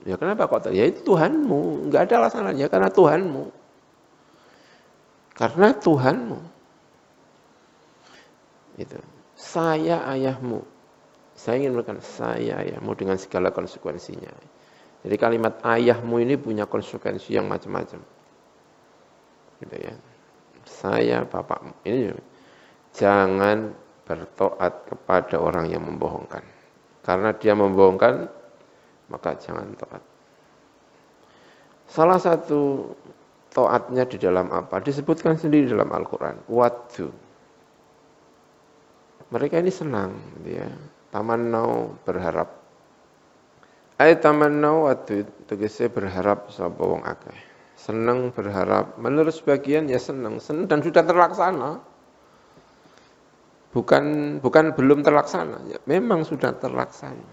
Ya kenapa kok? Ya itu Tuhanmu, nggak ada alasan lain, ya karena Tuhanmu. Karena Tuhanmu. Itu. Saya ayahmu. Saya ingin mengatakan saya ayahmu dengan segala konsekuensinya. Jadi kalimat ayahmu ini punya konsekuensi yang macam-macam. Gitu ya. Saya bapakmu. Ini jangan bertaat kepada orang yang membohongkan. Karena dia membohongkan, maka jangan taat. Salah satu taatnya di dalam apa? Disebutkan sendiri dalam Al-Quran. Waddu. Mereka ini senang, gitu ya. Tamannau berharap. Tamannau waddu tegese berharap sapa wong akeh. Senang berharap. Menurut sebagian ya senang dan sudah terlaksana. Bukan belum terlaksana, ya, memang sudah terlaksana.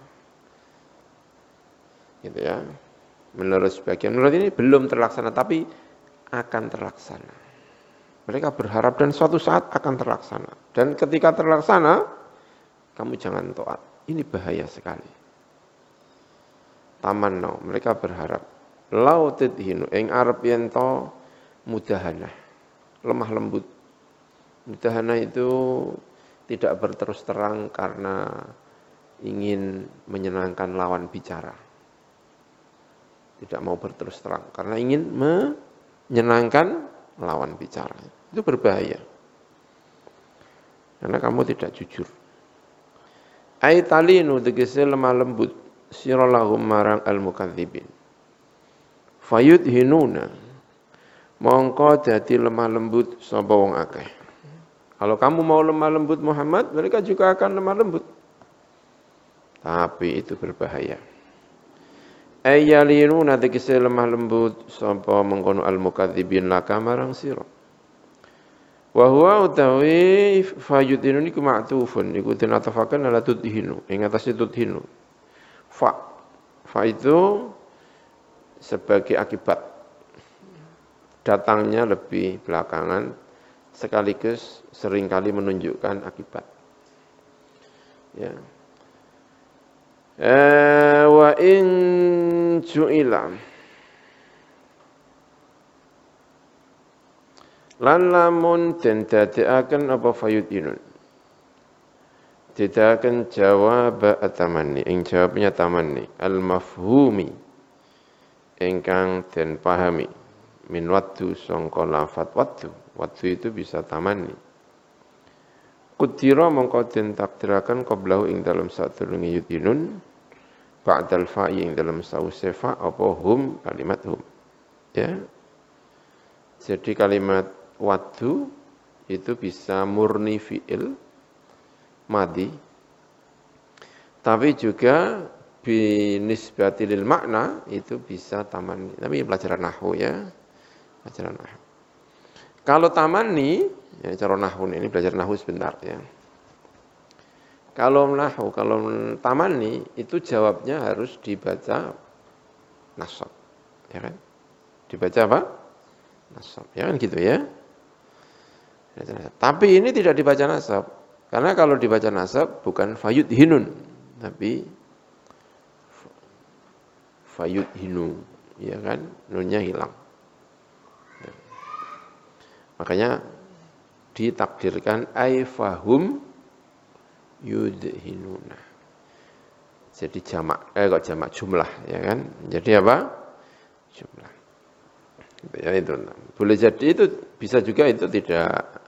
Gitu ya. Menurut sebagian, menurut ini belum terlaksana tapi akan terlaksana. Mereka berharap dan suatu saat akan terlaksana. Dan ketika terlaksana, kamu jangan taat. Ini bahaya sekali. Tamannau, mereka berharap. Lau tidhinu, ing arep yen to mudahana. Lemah lembut. Mudahana itu tidak berterus terang karena ingin menyenangkan lawan bicara. Tidak mau berterus terang karena ingin menyenangkan lawan bicara. Itu berbahaya. Karena kamu tidak jujur. Ai talinu tegese lemah lembut sira lahum marang al-mukadzibin. Fayudhinuna mongko dadi lemah lembut sapa wong akeh. Kalau kamu mau lemah lembut Muhammad, mereka juga akan lemah lembut. Tapi itu berbahaya. Ayyalinuna tegese lemah lembut sapa mengkono al-mukadzibin laka marang sira. Wa huwa utawi fayudhinu niku ma'tufun niku dinatafakan ala tudhinu ing atase tudhinu. Fa itu sebagai akibat datangnya lebih belakangan sekaligus seringkali menunjukkan akibat. Ya. Wa in ju'ila lan lamun den dadekaken apa fayudinun dadekaken jawab atamanni ing jawabnya tamanni al mafhumi ingkang den pahami min waddu sangka lafat waddu itu bisa tamanni qudira mongko den takdiraken qablahu ing dalam sadurunge yudinun ba'dal fa'i ing dalam sause fa apa hum kalimat hum, ya. Jadi kalimat waddu itu bisa murni fi'il madi, tapi juga binisbati lil makna itu bisa tamanni. Tapi pelajaran nahwu ya. Pelajaran nahwu. Kalau tamanni, ya cara nahwu ini belajar nahwu sebentar ya. Kalau tamanni itu jawabnya harus dibaca nasab. Ya kan? Dibaca apa? Nasab. Ya kan gitu ya. Tapi ini tidak dibaca nasab. Karena kalau dibaca nasab bukan fayud hinun, tapi fayud hinu, ya kan? Nunnya hilang. Ya. Makanya ditakdirkan ay fahum yudhinuna. Jadi kok jamak jumlah, ya kan? Jadi apa? Jumlah. Ya itu. Boleh jadi itu bisa juga itu tidak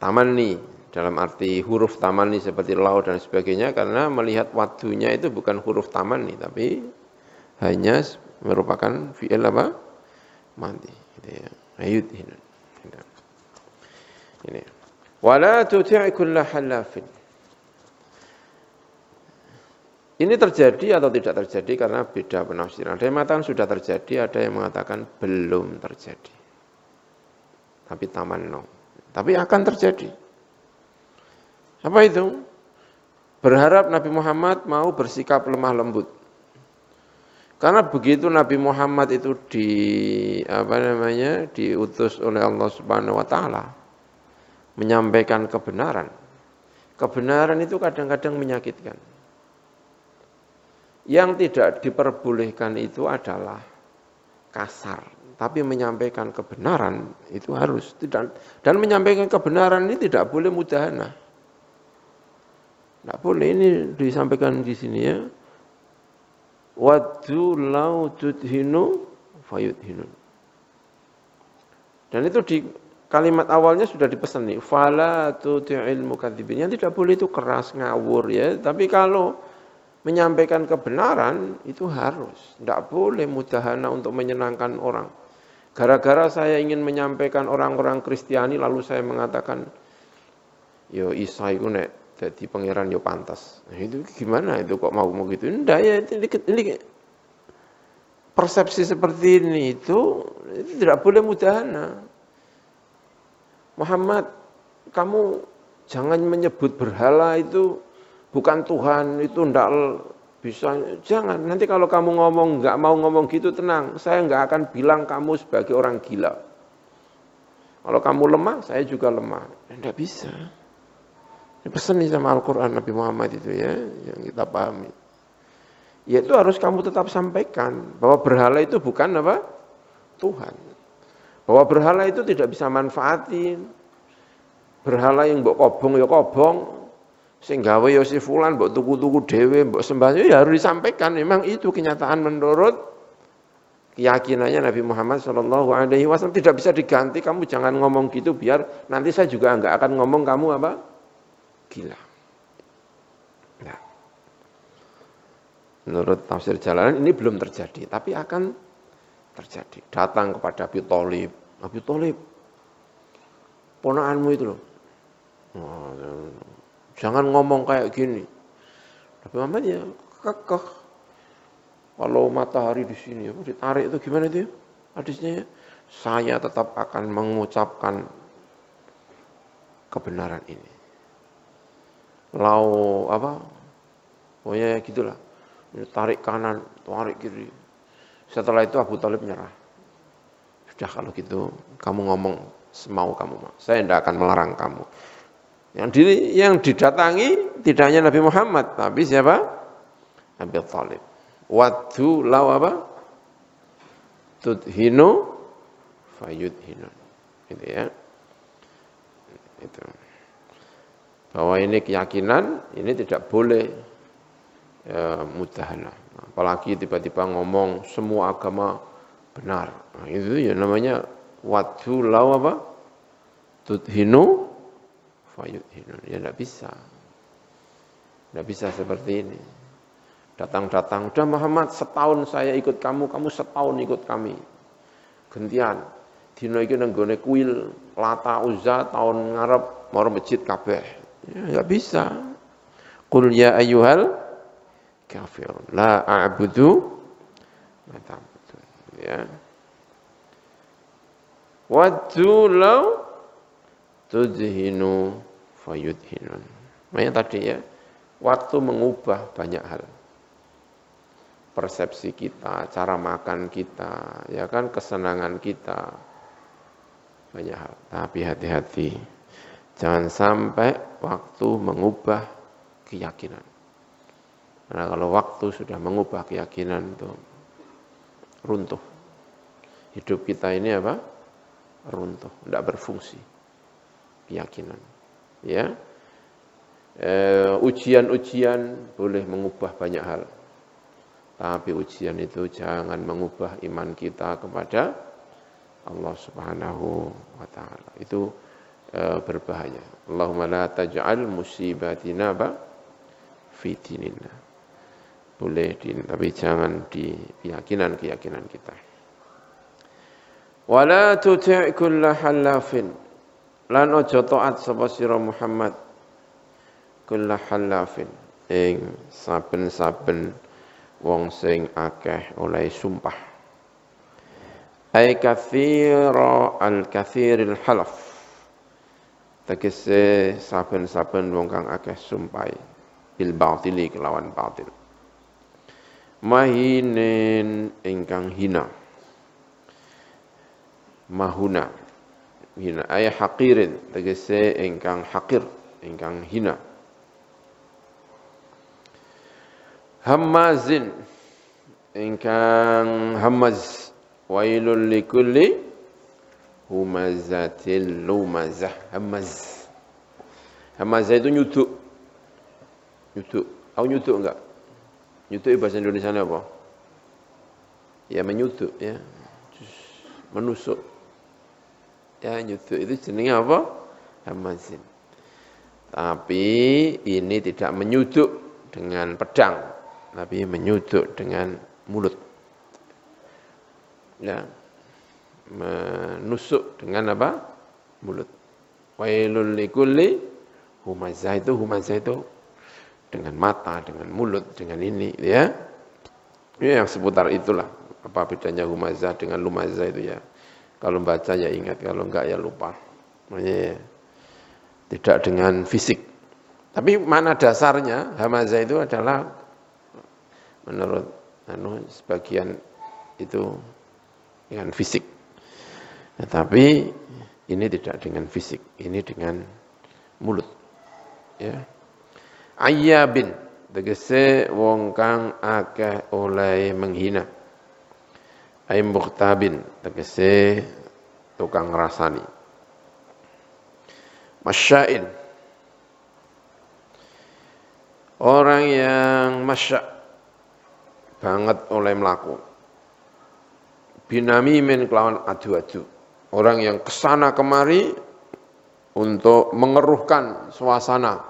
tamanni dalam arti huruf tamanni seperti lau dan sebagainya, karena melihat wadunya itu bukan huruf tamanni tapi hanya merupakan fi'il apa? Madi gitu ya. Ayud ini. Ini. Wala tuti' kulla halafin. Ini terjadi atau tidak terjadi karena beda penafsiran. Ada yang mengatakan sudah terjadi, ada yang mengatakan belum terjadi. Tapi tamanno. Tapi akan terjadi. Apa itu? Berharap Nabi Muhammad mau bersikap lemah lembut. Karena begitu Nabi Muhammad itu diutus oleh Allah Subhanahu wa taala menyampaikan kebenaran. Kebenaran itu kadang-kadang menyakitkan. Yang tidak diperbolehkan itu adalah kasar, tapi menyampaikan kebenaran itu harus. Dan menyampaikan kebenaran ini tidak boleh mudahana. Tidak boleh, ini disampaikan di sini ya. Waddu lau tudhinu fayudhinun. Dan itu di kalimat awalnya sudah dipesan nih, fala tuti'il mukadzibin. Yang tidak boleh itu keras ngawur ya, tapi kalau menyampaikan kebenaran itu harus. Tidak boleh mudahana untuk menyenangkan orang. Gara-gara saya ingin menyampaikan orang-orang Kristiani lalu saya mengatakan yo Isa itu nek jadi pangeran yo pantas. Nah, itu gimana itu kok mau gitu? Enggak ya, ini persepsi seperti ini itu tidak boleh mudahana. Muhammad, kamu jangan menyebut berhala itu bukan Tuhan, itu enggak bisa. Jangan, nanti kalau kamu enggak mau ngomong gitu, tenang. Saya enggak akan bilang kamu sebagai orang gila. Kalau kamu lemah, saya juga lemah. Enggak bisa. Ini pesan nih sama Al-Quran Nabi Muhammad itu ya, yang kita pahami. Ya itu harus kamu tetap sampaikan, bahwa berhala itu bukan apa? Tuhan. Bahwa berhala itu tidak bisa manfaatin. Berhala yang mbok kobong ya kobong. Sing gawe ya si fulan mbok tuku-tuku dhewe mbok sembah ya harus disampaikan. Memang itu kenyataan menurut keyakinannya Nabi Muhammad SAW tidak bisa diganti. Kamu jangan ngomong gitu biar nanti saya juga enggak akan ngomong kamu apa? Gila. Nah. Menurut tafsir Jalalain ini belum terjadi, tapi akan terjadi. Datang kepada Abi Thalib. Abi Thalib, ponakanmu itu loh. Oh, jangan ngomong kayak gini. Nabi Muhammad ya kekeh. Kalau matahari di sini ditarik itu gimana itu? Hadisnya ya, saya tetap akan mengucapkan kebenaran ini. Lau apa? Pokoknya gitulah. Tarik kanan, tarik kiri. Setelah itu Abu Thalib menyerah. Sudah kalau gitu, kamu ngomong semau kamu. Saya tidak akan melarang kamu. Yang didatangi tidak hanya Nabi Muhammad, tapi siapa? Abu Thalib. Waddu lau apa? Tudhinu fayudhinun. Gitu ya. Itu. Bahwa ini keyakinan, ini tidak boleh mudahana. Apalagi tiba-tiba ngomong semua agama benar. Nah, itu ya namanya waddu lau apa? Tudhinu fayudhinun. Ya tidak bisa. Tidak bisa seperti ini. Datang-datang, udah Muhammad setahun saya ikut kamu, kamu setahun ikut kami. Gantian. Dino iki nang gone kuil Lata Uzza tahun ngarep mau masjid kabeh. Ya enggak bisa. Qul ya ayyuhal kafirun. La a'budu ma ta'budun. Ya. Waddu law tudhinu fayudhinun. Makanya tadi ya, waktu mengubah banyak hal. Persepsi kita, cara makan kita, ya kan, kesenangan kita, banyak hal. Tapi hati-hati, jangan sampai waktu mengubah keyakinan. Karena kalau waktu sudah mengubah keyakinan itu runtuh. Hidup kita ini apa? Runtuh, tidak berfungsi keyakinan. Ya, ujian-ujian boleh mengubah banyak hal, tapi ujian itu jangan mengubah iman kita kepada Allah Subhanahu wa Ta'ala. Itu berbahaya. Allahumma la taj'al musibatina fi dinina. Boleh tapi jangan di keyakinan kita. Wala tuti' kulla halafin, lan aja taat sapa sira Muhammad kulla halafin ing saben-saben wong sing akeh oleh sumpah. Ai katsira al-katsiril halaf, tegese saben-saben wong kang akeh sumpah bil batili kelawan batil. Mahinin ingkang hina, mahuna hina ay haqirin, tegese ingkang hakir, ingkang hina. Hammazin ingkang hamaz, wailul likulli humazatil lumazah. Hamazah itu nyuduk. Nyuduk enggak? Nyuduk bahasa Indonesia apa? Ya menyuduk ya. Menusuk. Ya nyuduk itu jenenge apa? Hamazin. Tapi ini tidak menyuduk dengan pedang, tapi menyuduk dengan mulut. Ya. Menusuk dengan apa? Mulut. Wailul likulli humazah itu dengan mata, dengan mulut, dengan ini, ya. Ini yang seputar itulah. Apa bedanya humazah dengan lumazah itu ya. Kalau baca ya ingat, kalau enggak ya lupa. Makanya ya, tidak dengan fisik. Tapi mana dasarnya hamazah itu adalah menurut sebagian itu dengan fisik. Tetapi ini tidak dengan fisik, ini dengan mulut. Ya. Ayyabin, tegese wong kang akeh oleh menghina. Ay mukhtabin, tegese tukang rasani. Masya'in, orang yang masya' banget oleh melaku. Binamimin kelawan adu-adu. Orang yang kesana kemari untuk mengeruhkan suasana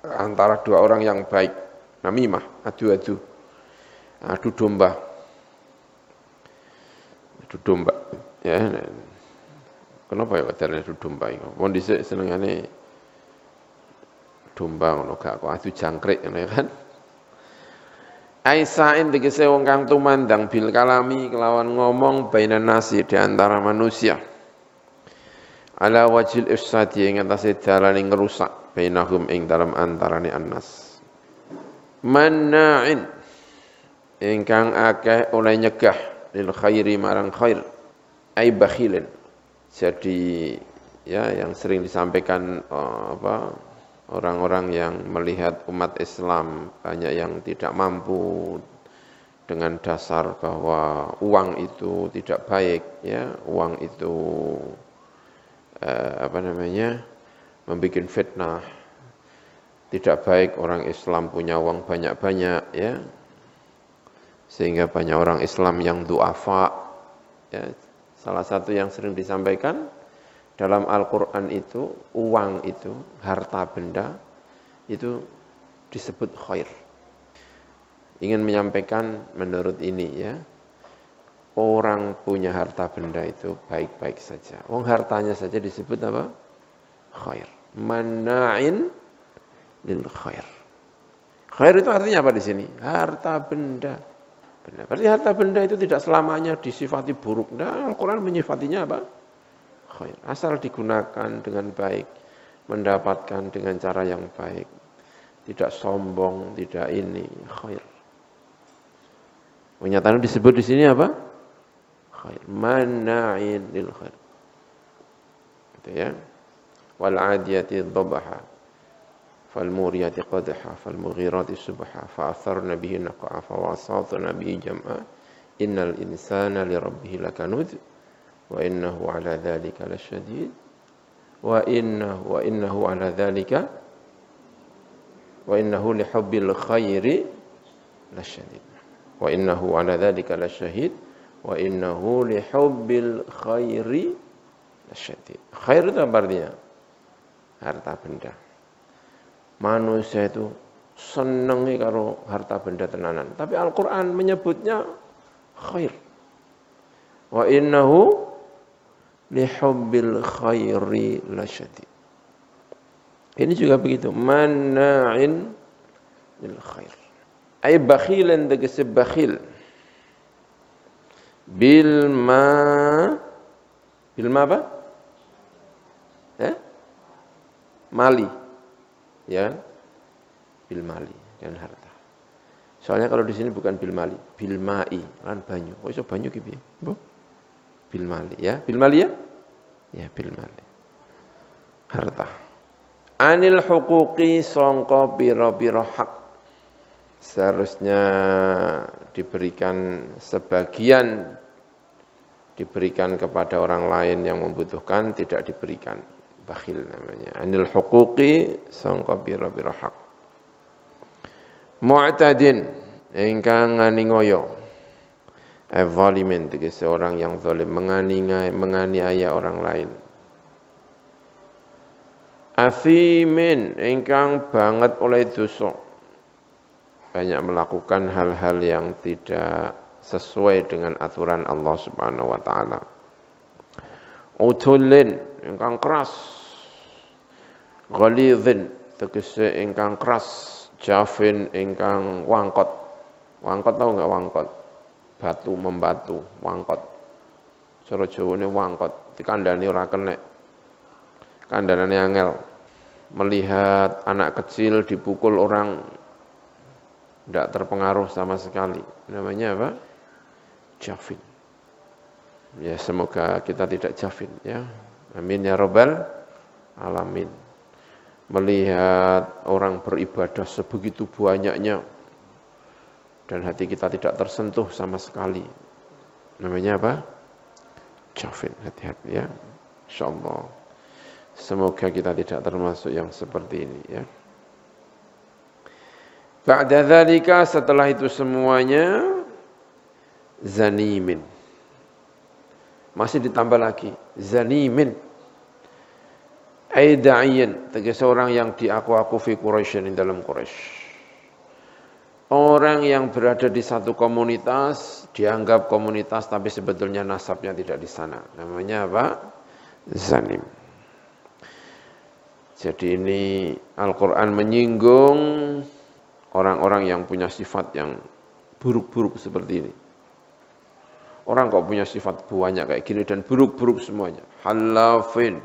antara dua orang yang baik. Namimah, adu-adu. Adu domba. Adu domba. Ya. Kenapa ya katanya adu domba itu? Wong dhisik senengane domba ngono gak kok adu jangkrik ngono kan. Aisain tegese wong kang tumandang bil kalami kelawan ngomong bainan nasi di antara manusia. Ala wajil ifsadi ing atase dalane ngrusak bainahum ing dalam antarane annas. Manna'in ingkang akeh oleh nyegah lil khairi marang khair. Ai bakhilin. Jadi ya yang sering disampaikan orang-orang yang melihat umat Islam banyak yang tidak mampu dengan dasar bahwa uang itu tidak baik, ya, uang itu membuat fitnah. Tidak baik orang Islam punya uang banyak-banyak, ya. Sehingga banyak orang Islam yang du'afa, ya. Salah satu yang sering disampaikan dalam Al-Qur'an itu, uang itu, harta benda itu disebut khair. Ingin menyampaikan menurut ini, ya. Orang punya harta benda itu baik-baik saja. Wong hartanya saja disebut apa? Khair. Manna'in lil khair. Khair itu artinya apa di sini? Harta benda. Benar. Berarti harta benda itu tidak selamanya disifati buruk. Nah, Al-Quran menyifatinya apa? Khair. Asal digunakan dengan baik, mendapatkan dengan cara yang baik, tidak sombong, tidak ini, khair. Pernyataan disebut di sini apa? Khair. Mana'in lil khair. Gitu ya. Wal 'adiyati dhabha. فالموريات قدحا فالمغيرات سبحا فأثرن به نقعا فوسطن به جمعا إن الإنسان لربه لكنود وإنه على ذلك لشديد وإنه على ذلك وإنه لحب الخير لشديد وإنه على ذلك لشهيد وإنه لحب الخير لشديد. Khair itu apa artinya? Harta benda. Manusia itu senengi karo harta benda tenanan. Tapi Al-Quran menyebutnya khair. Wa innahu lihubbil khairi lasyadid. Ini juga begitu. Mana'in lil khair. Ay bakhilan tegese bakhil. Bilma apa? Mali. Ya, bil mali dan harta. Soalnya kalau di sini bukan bil mali, bil mai, kan banyu. Oh iso banyu ki piye? Bil mali ya, bil mali ya? Ya bil mali. Harta. Anil huquqi sangka pira-pira hak. Seharusnya diberikan sebagian, diberikan kepada orang lain yang membutuhkan, tidak diberikan. Bakhil namanya. Anil huquqi sangka pira-pira hak. Mu'tadin ingkang nganiaya. Zalimin tegese orang yang zalim, menganiaya orang lain. Athimin ingkang banget oleh dosa. Banyak melakukan hal-hal yang tidak sesuai dengan aturan Allah Subhanahu wa taala. Utullin ingkang keras, ghalidhin tegese ingkang keras, jafin ingkang wangkot. Wangkot tahu enggak wangkot? Batu membatu, wangkot. Cara Jawane wangkot, dikandani ora kenek. Kandanane angel. Melihat anak kecil dipukul orang tidak terpengaruh sama sekali. Namanya apa? Jafin. Ya semoga kita tidak jafin ya. Amin ya rabbal alamin. Melihat orang beribadah sebegitu banyaknya dan hati kita tidak tersentuh sama sekali. Namanya apa? Jafin. Hati-hati ya. Insyaallah. Semoga kita tidak termasuk yang seperti ini ya. Ba'da dzalika setelah itu semuanya zanimin. Masih ditambah lagi zanimin. Ai da'iyan, tegese orang yang diaku-aku fi Quraisyin dalam Quraisy. Orang yang berada di satu komunitas dianggap komunitas tapi sebetulnya nasabnya tidak di sana. Namanya apa? Zanim. Jadi ini Al-Qur'an menyinggung orang-orang yang punya sifat yang buruk-buruk seperti ini. Orang kok punya sifat banyak kayak gini dan buruk-buruk semuanya. Halafin,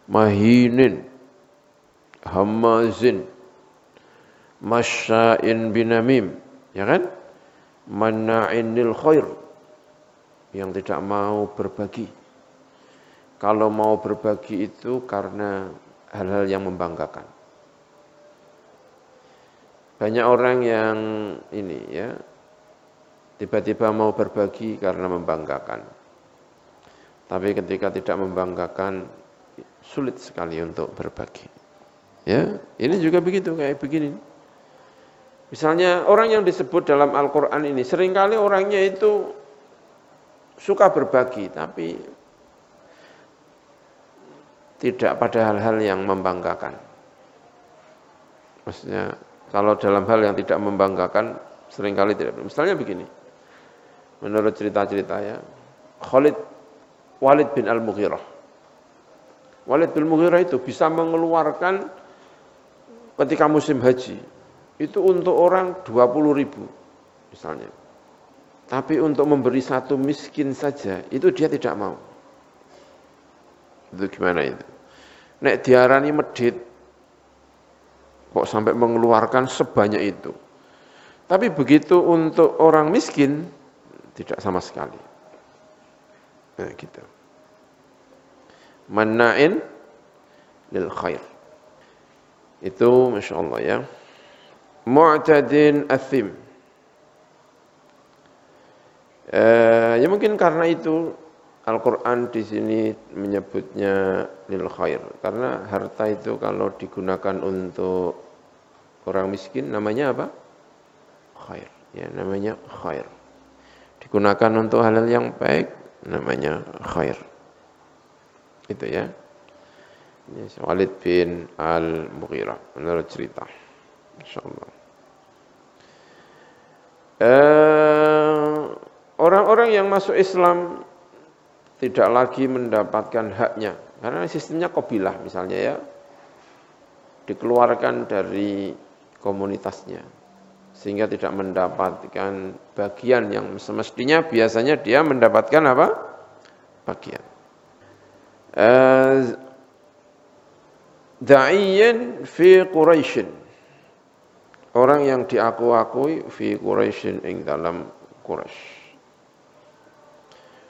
mahinin, hamazin, masya'in binamim, ya kan? Mana'inil khair, yang tidak mau berbagi. Kalau mau berbagi itu karena hal-hal yang membanggakan. Banyak orang yang ini ya, tiba-tiba mau berbagi karena membanggakan. Tapi ketika tidak membanggakan, sulit sekali untuk berbagi. Ya, ini juga begitu kayak begini. Misalnya orang yang disebut dalam Al-Quran ini, seringkali orangnya itu suka berbagi, tapi tidak pada hal-hal yang membanggakan. Maksudnya, kalau dalam hal yang tidak membanggakan, seringkali tidak. Misalnya begini. Menurut cerita-cerita ya, Walid bin Al-Mughirah. Walid bin Al-Mughirah itu bisa mengeluarkan ketika musim haji itu untuk orang 20.000 misalnya. Tapi untuk memberi satu miskin saja, itu dia tidak mau. Itu gimana itu? Nek diarani medit, kok sampai mengeluarkan sebanyak itu. Tapi begitu untuk orang miskin, tidak sama sekali. Nah, gitu. Manna'in lil khair. Itu Masya Allah ya. Mu'tadin athim. Ya mungkin karena itu Al-Quran di sini menyebutnya lil khair. Karena harta itu kalau digunakan untuk orang miskin namanya apa? Khair. Ya, namanya khair. Digunakan untuk hal-hal yang baik namanya khair. Itu ya. Ini Walid bin Al-Mughirah menurut cerita. Insyaallah. Orang-orang yang masuk Islam tidak lagi mendapatkan haknya karena sistemnya qabilah misalnya ya, dikeluarkan dari komunitasnya sehingga tidak mendapatkan bagian yang semestinya biasanya dia mendapatkan apa? Bagian. Da'iyan fi Quraisyin, orang yang diakui fi Quraisyin ing dalam Quraisy.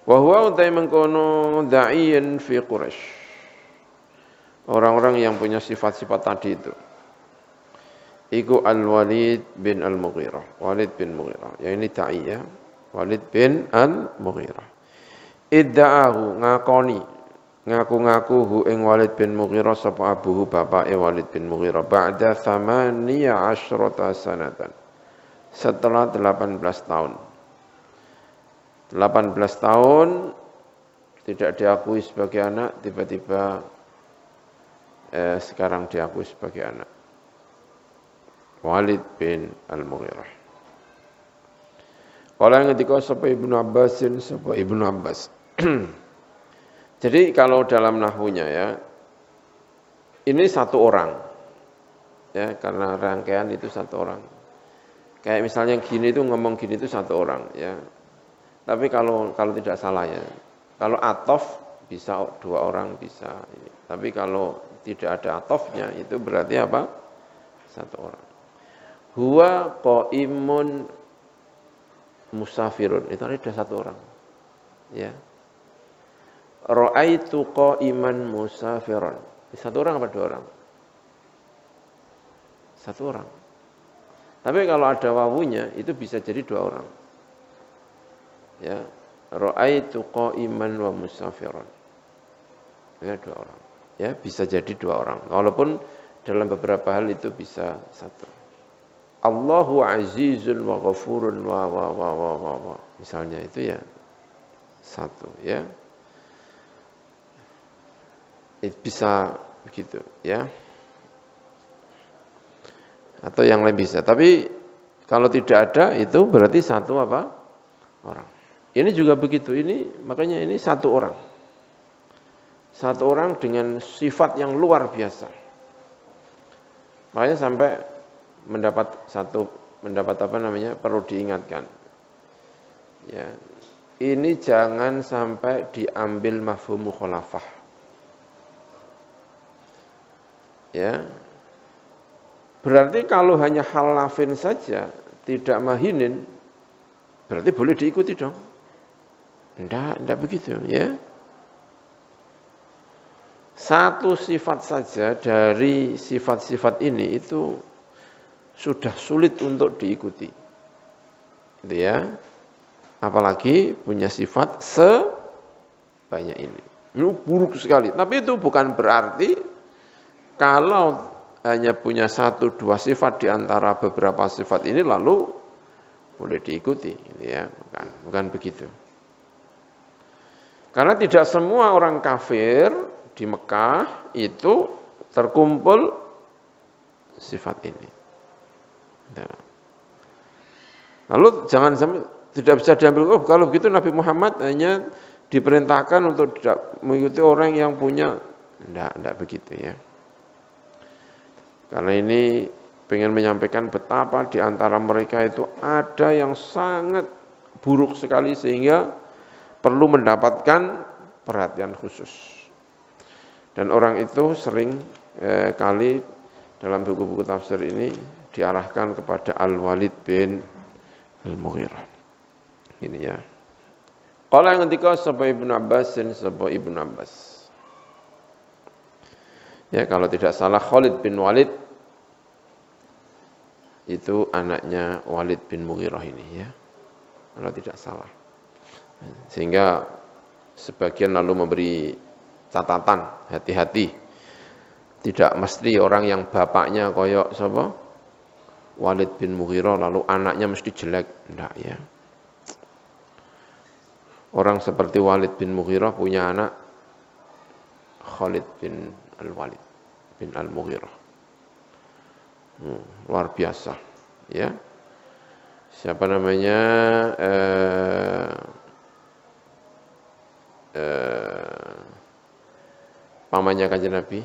Wa huwa utai mengkono da'iyan fi Quraisy, orang-orang yang punya sifat-sifat tadi itu. Iku Al-Walid bin Al-Mughirah, Walid bin Mughirah. Yang ini da'iyah, Walid bin Al-Mughirah. Idda'ahu ngakoni, ngaku-ngaku hu ing Walid bin Mughirah sapa abuhu bapake Walid bin Mughirah ba'da 18 sanatan. Setelah 18 tahun. 18 tahun tidak diakui sebagai anak, tiba-tiba sekarang diakui sebagai anak. Walid bin Al-Mughirah. Kalau ketika sapa Ibnu Abbasin, sapa Ibnu Abbas. Jadi kalau dalam nahwunya ya, ini satu orang. Ya, karena rangkaian itu satu orang. Kayak misalnya gini itu ngomong gini itu satu orang ya. Tapi kalau tidak salah ya. Kalau atof bisa dua orang bisa. Tapi kalau tidak ada atofnya itu berarti apa? Satu orang. Huwa qaimun musafirun. Itu ada satu orang. Ya. Ra'aitu qaiman musafiran. Satu orang apa dua orang? Satu orang. Tapi kalau ada wawunya itu bisa jadi dua orang. Ya. Ra'aitu qaiman wa musafiran. Ya, dua orang. Ya, bisa jadi dua orang. Walaupun dalam beberapa hal itu bisa satu. Allahu azizun wa ghafurun wa. Misalnya itu ya satu ya. Itu bisa begitu ya. Atau yang lain bisa. Tapi kalau tidak ada itu berarti satu apa? Orang. Ini juga begitu. Ini makanya ini satu orang. Satu orang dengan sifat yang luar biasa. Makanya sampai mendapat apa namanya perlu diingatkan. Ya. Ini jangan sampai diambil mafhum mukhalafah. Ya. Berarti kalau hanya halafin saja tidak mahinin berarti boleh diikuti dong. Enggak begitu ya. Satu sifat saja dari sifat-sifat ini itu sudah sulit untuk diikuti. Gitu ya. Apalagi punya sifat sebanyak ini. Ini buruk sekali. Tapi itu bukan berarti kalau hanya punya satu dua sifat di antara beberapa sifat ini lalu boleh diikuti. Gitu ya. Bukan begitu. Karena tidak semua orang kafir di Mekah itu terkumpul sifat ini. Lalu jangan sampai tidak bisa diambil, kalau begitu Nabi Muhammad hanya diperintahkan untuk tidak mengikuti orang yang punya, enggak begitu ya. Karena ini pengen menyampaikan betapa di antara mereka itu ada yang sangat buruk sekali sehingga perlu mendapatkan perhatian khusus. Dan orang itu sering kali dalam buku-buku tafsir ini diarahkan kepada Al-Walid bin Al-Mughirah. Ini ya. Qala yang ketika sapa Ibnu Abbas dan sapa Ibnu Abbas. Ya, kalau tidak salah Khalid bin Walid itu anaknya Walid bin Mughirah ini ya. Kalau tidak salah. Sehingga sebagian lalu memberi catatan, hati-hati. Tidak mesti orang yang bapaknya koyok sapa? Walid bin Mughirah lalu anaknya mesti jelek. Enggak ya. Orang seperti Walid bin Mughirah punya anak Khalid bin Al-Walid bin Al-Mughirah. Luar biasa, ya. Siapa namanya? Pamannya Kanjeng Nabi,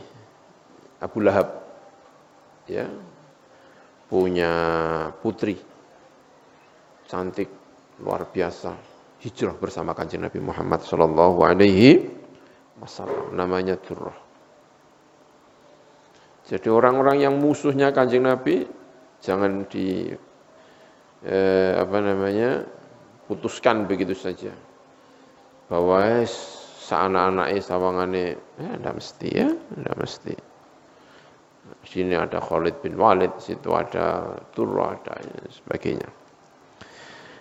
Abu Lahab, ya, punya putri cantik luar biasa. Hijrah bersama Kanjeng Nabi Muhammad sallallahu alaihi wasallam, namanya Durrah. Jadi orang-orang yang musuhnya Kanjeng Nabi jangan putuskan begitu saja. Bahwa seanak-anake sawangane ndak mesti ya, ndak mesti. Sini ada Khalid bin Walid, situ ada Durrah, ada sebagainya.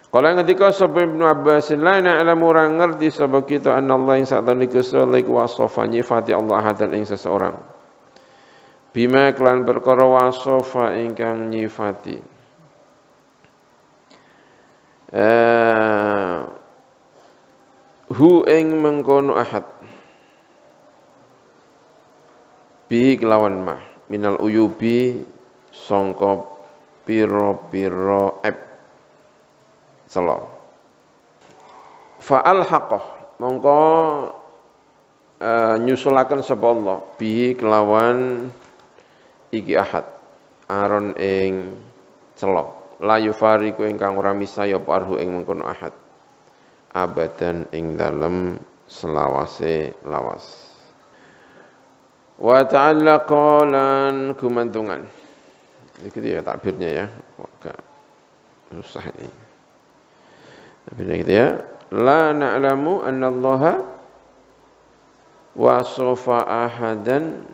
Kalau yang ketika sapa Ibnu Abbas la na'lamu orang ngerti sebab kita anallah yang sak temene Gusti Allah iku wasofa nyifati Allah hadan ing seseorang. Bima kelan perkara wasofa ingkang nyifati. Hu ing mengkono ahad. Bi kelawan mah minal uyubi sangka pira-pira Salam. Fa'al haqqah mongko nyusulaken sapa Allah bihi kelawan iki ahad aron ing celok la yufariku ingkang ora misaya apa arhu ing mengkono ahad abadan ing dalem selawase lawas wa ta'allaqa lan gumantungan iki ya takbirnya ya agak susah ini. Tapi gitu ya, la na'lamu anna Allah wasofa ahadan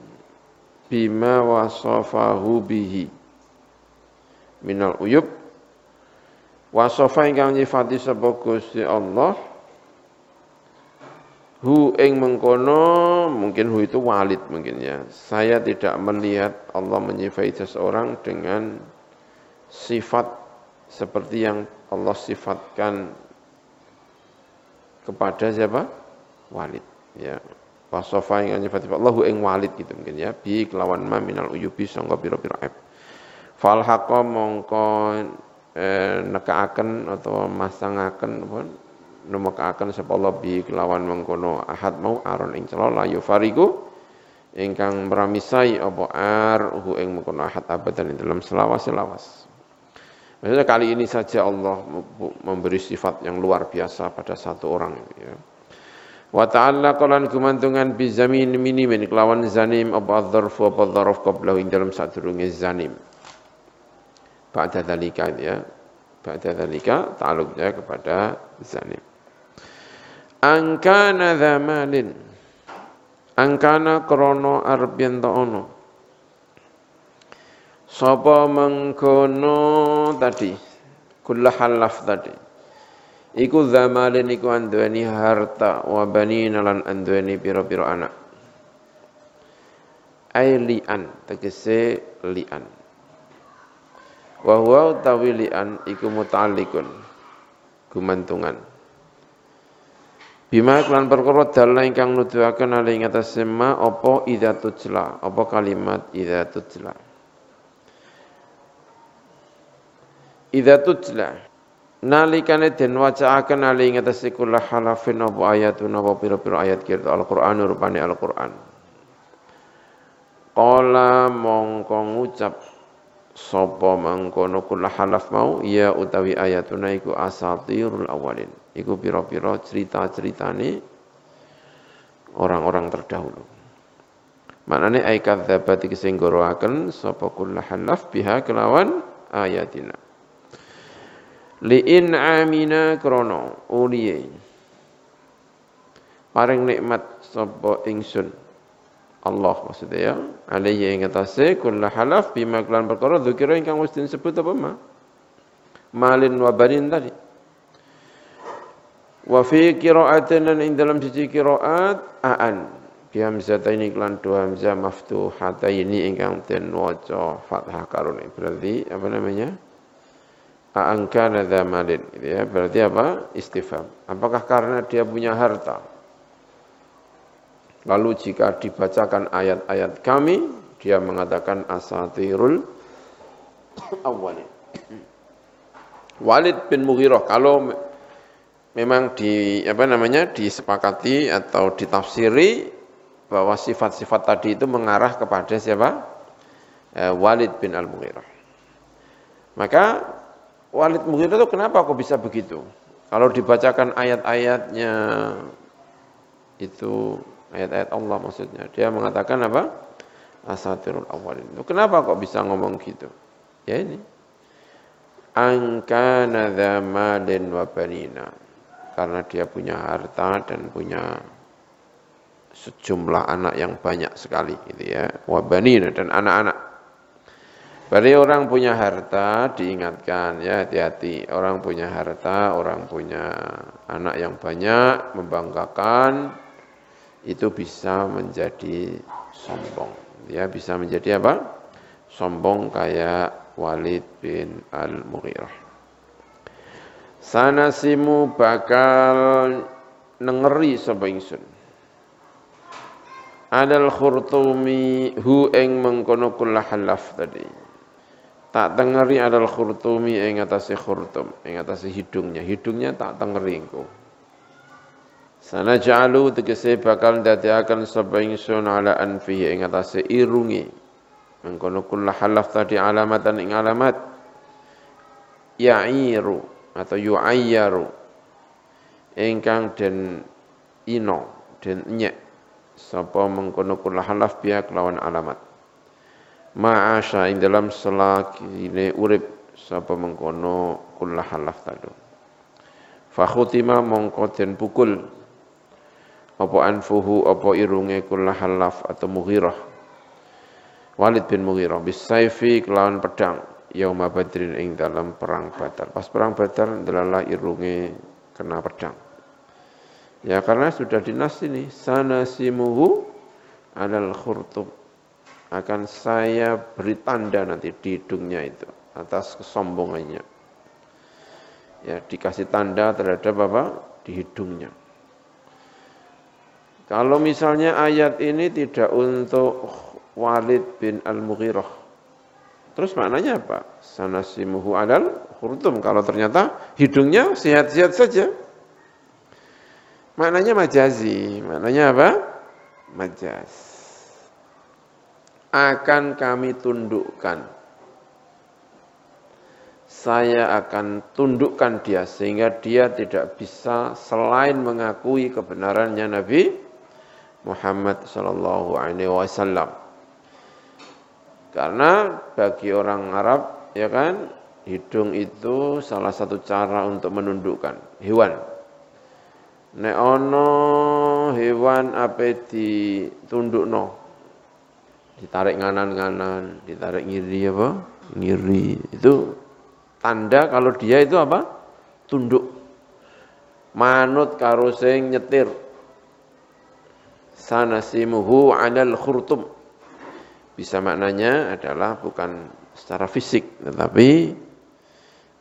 bima wasofahu bihi minal uyub wasofa ingkang nyifati sapa Gusti Allah hu ing mengkono, mungkin hu itu Walid mungkin ya. Saya tidak melihat Allah menyifati seseorang dengan sifat seperti yang Allah sifatkan kepada siapa? Walid ya. Wasofa yang nyifati Allahu ing Walid gitu mungkin ya. Bi kelawan ma minal uyubi sangka pira-pira aib. Fal haqa mongko nekaaken atau masangaken apa nemekaken sapa Allah bi kelawan mengkono ahad mau aron ing cela la yufariku ingkang meramisai apa hu ing mengkono ahad abadan ing dalam selawas-selawas. Maksudnya kali ini saja Allah memberi sifat yang luar biasa pada satu orang ya. Wa ta'ala qalan gumantungan bi zamin minimin kelawan zanim apa dzarfu apa dzaraf qabla ing dalam sadurunge zanim. Ba'da dzalika ya. Ba'da dzalika ta'alluqnya kepada zanim. Angkana zamalin. Angkana krana arep yen ta ono. Sapa mengkono tadi kullu halaf tadi iku zamalin iku anduweni harta wa banina lan anduweni pira-pira anak ai li'an tegese li'an wa huwa utawi li'an iku muta'alliqun gumantungan bima kelan perkara dalna ingkang nuduhaken ali ing atase ma apa idza tujla apa kalimat idza tujla idza tutla nalikane den wacaaken ali ing atase kula halafin apa ayatun apa pira-pira ayat kirta Al-Qur'an rupane Al-Qur'an qala mongko ngucap sapa mangkono kula halaf mau ya utawi ayatuna iku asatirul awalin. Iku pira-pira cerita-ceritane orang-orang terdahulu. Maknane ai kadzabat iki sing goroaken sapa kula halaf biha kelawan ayatina. Li'in amina krono uliye paring nikmat sapa ingsun Allah maksudnya ya alaihi ing atase kullu halaf bima kelan perkara dzikira ingkang wis disebut apa malin wa banin tadi wa fi qira'atin ing dalam siji qiraat aan bi hamzataini kelan dua hamzah maftuhataini ingkang den waca fathah karone berarti apa namanya aan kana dza malin gitu ya berarti apa istifham apakah karena dia punya harta. Lalu jika dibacakan ayat-ayat kami, dia mengatakan asatirul awwalin. Walid bin Mughirah kalau memang disepakati atau ditafsiri bahwa sifat-sifat tadi itu mengarah kepada siapa? Walid bin Al-Mughirah. Maka Walid Mughirah itu kenapa kok bisa begitu? Kalau dibacakan ayat-ayatnya itu ayat-ayat Allah maksudnya. Dia mengatakan apa? Asatirul awalin. Kenapa kok bisa ngomong gitu? Ya ini. Angkana dzamalin wa banina. Karena dia punya harta dan punya sejumlah anak yang banyak sekali gitu ya. Wa banina dan anak-anak. Berarti orang punya harta diingatkan ya hati-hati. Orang punya harta, orang punya anak yang banyak membanggakan itu bisa menjadi sombong. Ya, bisa menjadi apa? Sombong kayak Walid bin Al-Mughirah. Sanasimu bakal nengeri sapa ingsun. Adal khurtumi hu ing mengkono kula halaf tadi. Tak tengeri adal khurtumi ing atase khurtum, ing atase hidungnya. Hidungnya tak tengeri engko. Sana ja'alu tegese bakal dadiakan sapa ingsun ala anfihi ing atase irungi. Mengkono kula halaf tadi alamatan ing alamat ya'iru atau yu'ayyaru ingkang den ino den nyek sapa mengkono kula halaf biya kelawan alamat. Ma'asya ing dalam selakine urip sapa mengkono kula halaf tadi. Fa khutima mongko den pukul apa anfuhu apa irunge kula halaf atau Mughirah Walid bin Mughirah bisayfi kelawan pedang yauma badrin ing dalam perang Badar. Pas perang Badar ndelalah irunge kena pedang. Ya karena sudah dinas ini sanasimuhu alal khurtum akan saya beri tanda nanti di hidungnya itu atas kesombongannya. Ya dikasih tanda terhadap apa di hidungnya. Kalau misalnya ayat ini tidak untuk Walid bin Al-Mughirah, terus maknanya apa? Sanasimuhu alal khurtum. Kalau ternyata hidungnya sehat-sehat saja, maknanya majazi. Maknanya apa? Majaz. Akan kami tundukkan. Saya akan tundukkan dia sehingga dia tidak bisa selain mengakui kebenarannya Nabi Muhammad sallallahu alaihi wasallam. Karena bagi orang Arab ya kan hidung itu salah satu cara untuk menundukkan hewan. Nek ono hewan ape ditundukno ditarik nganan-nganan, ditarik ngiri apa? Ngiri. Itu tanda kalau dia itu apa? Tunduk. Manut karo sing nyetir. Sanasimuhu 'alal khurtum. Bisa maknanya adalah bukan secara fisik tetapi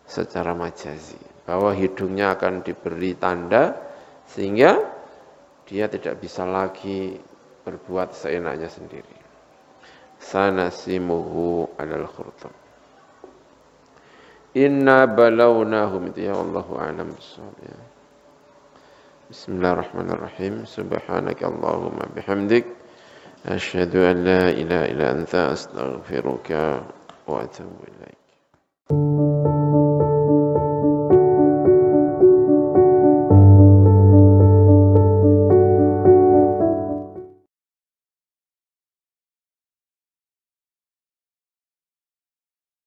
secara majazi. Bahwa hidungnya akan diberi tanda sehingga dia tidak bisa lagi berbuat seenaknya sendiri. Sanasimuhu 'alal khurtum. Inna balawnahum itu ya Allahu a'lam bissawab ya. Bismillahirrahmanirrahim. Subhanaka Allahumma bihamdik asyhadu an la ilaha illa anta astaghfiruka wa atubu ilaik.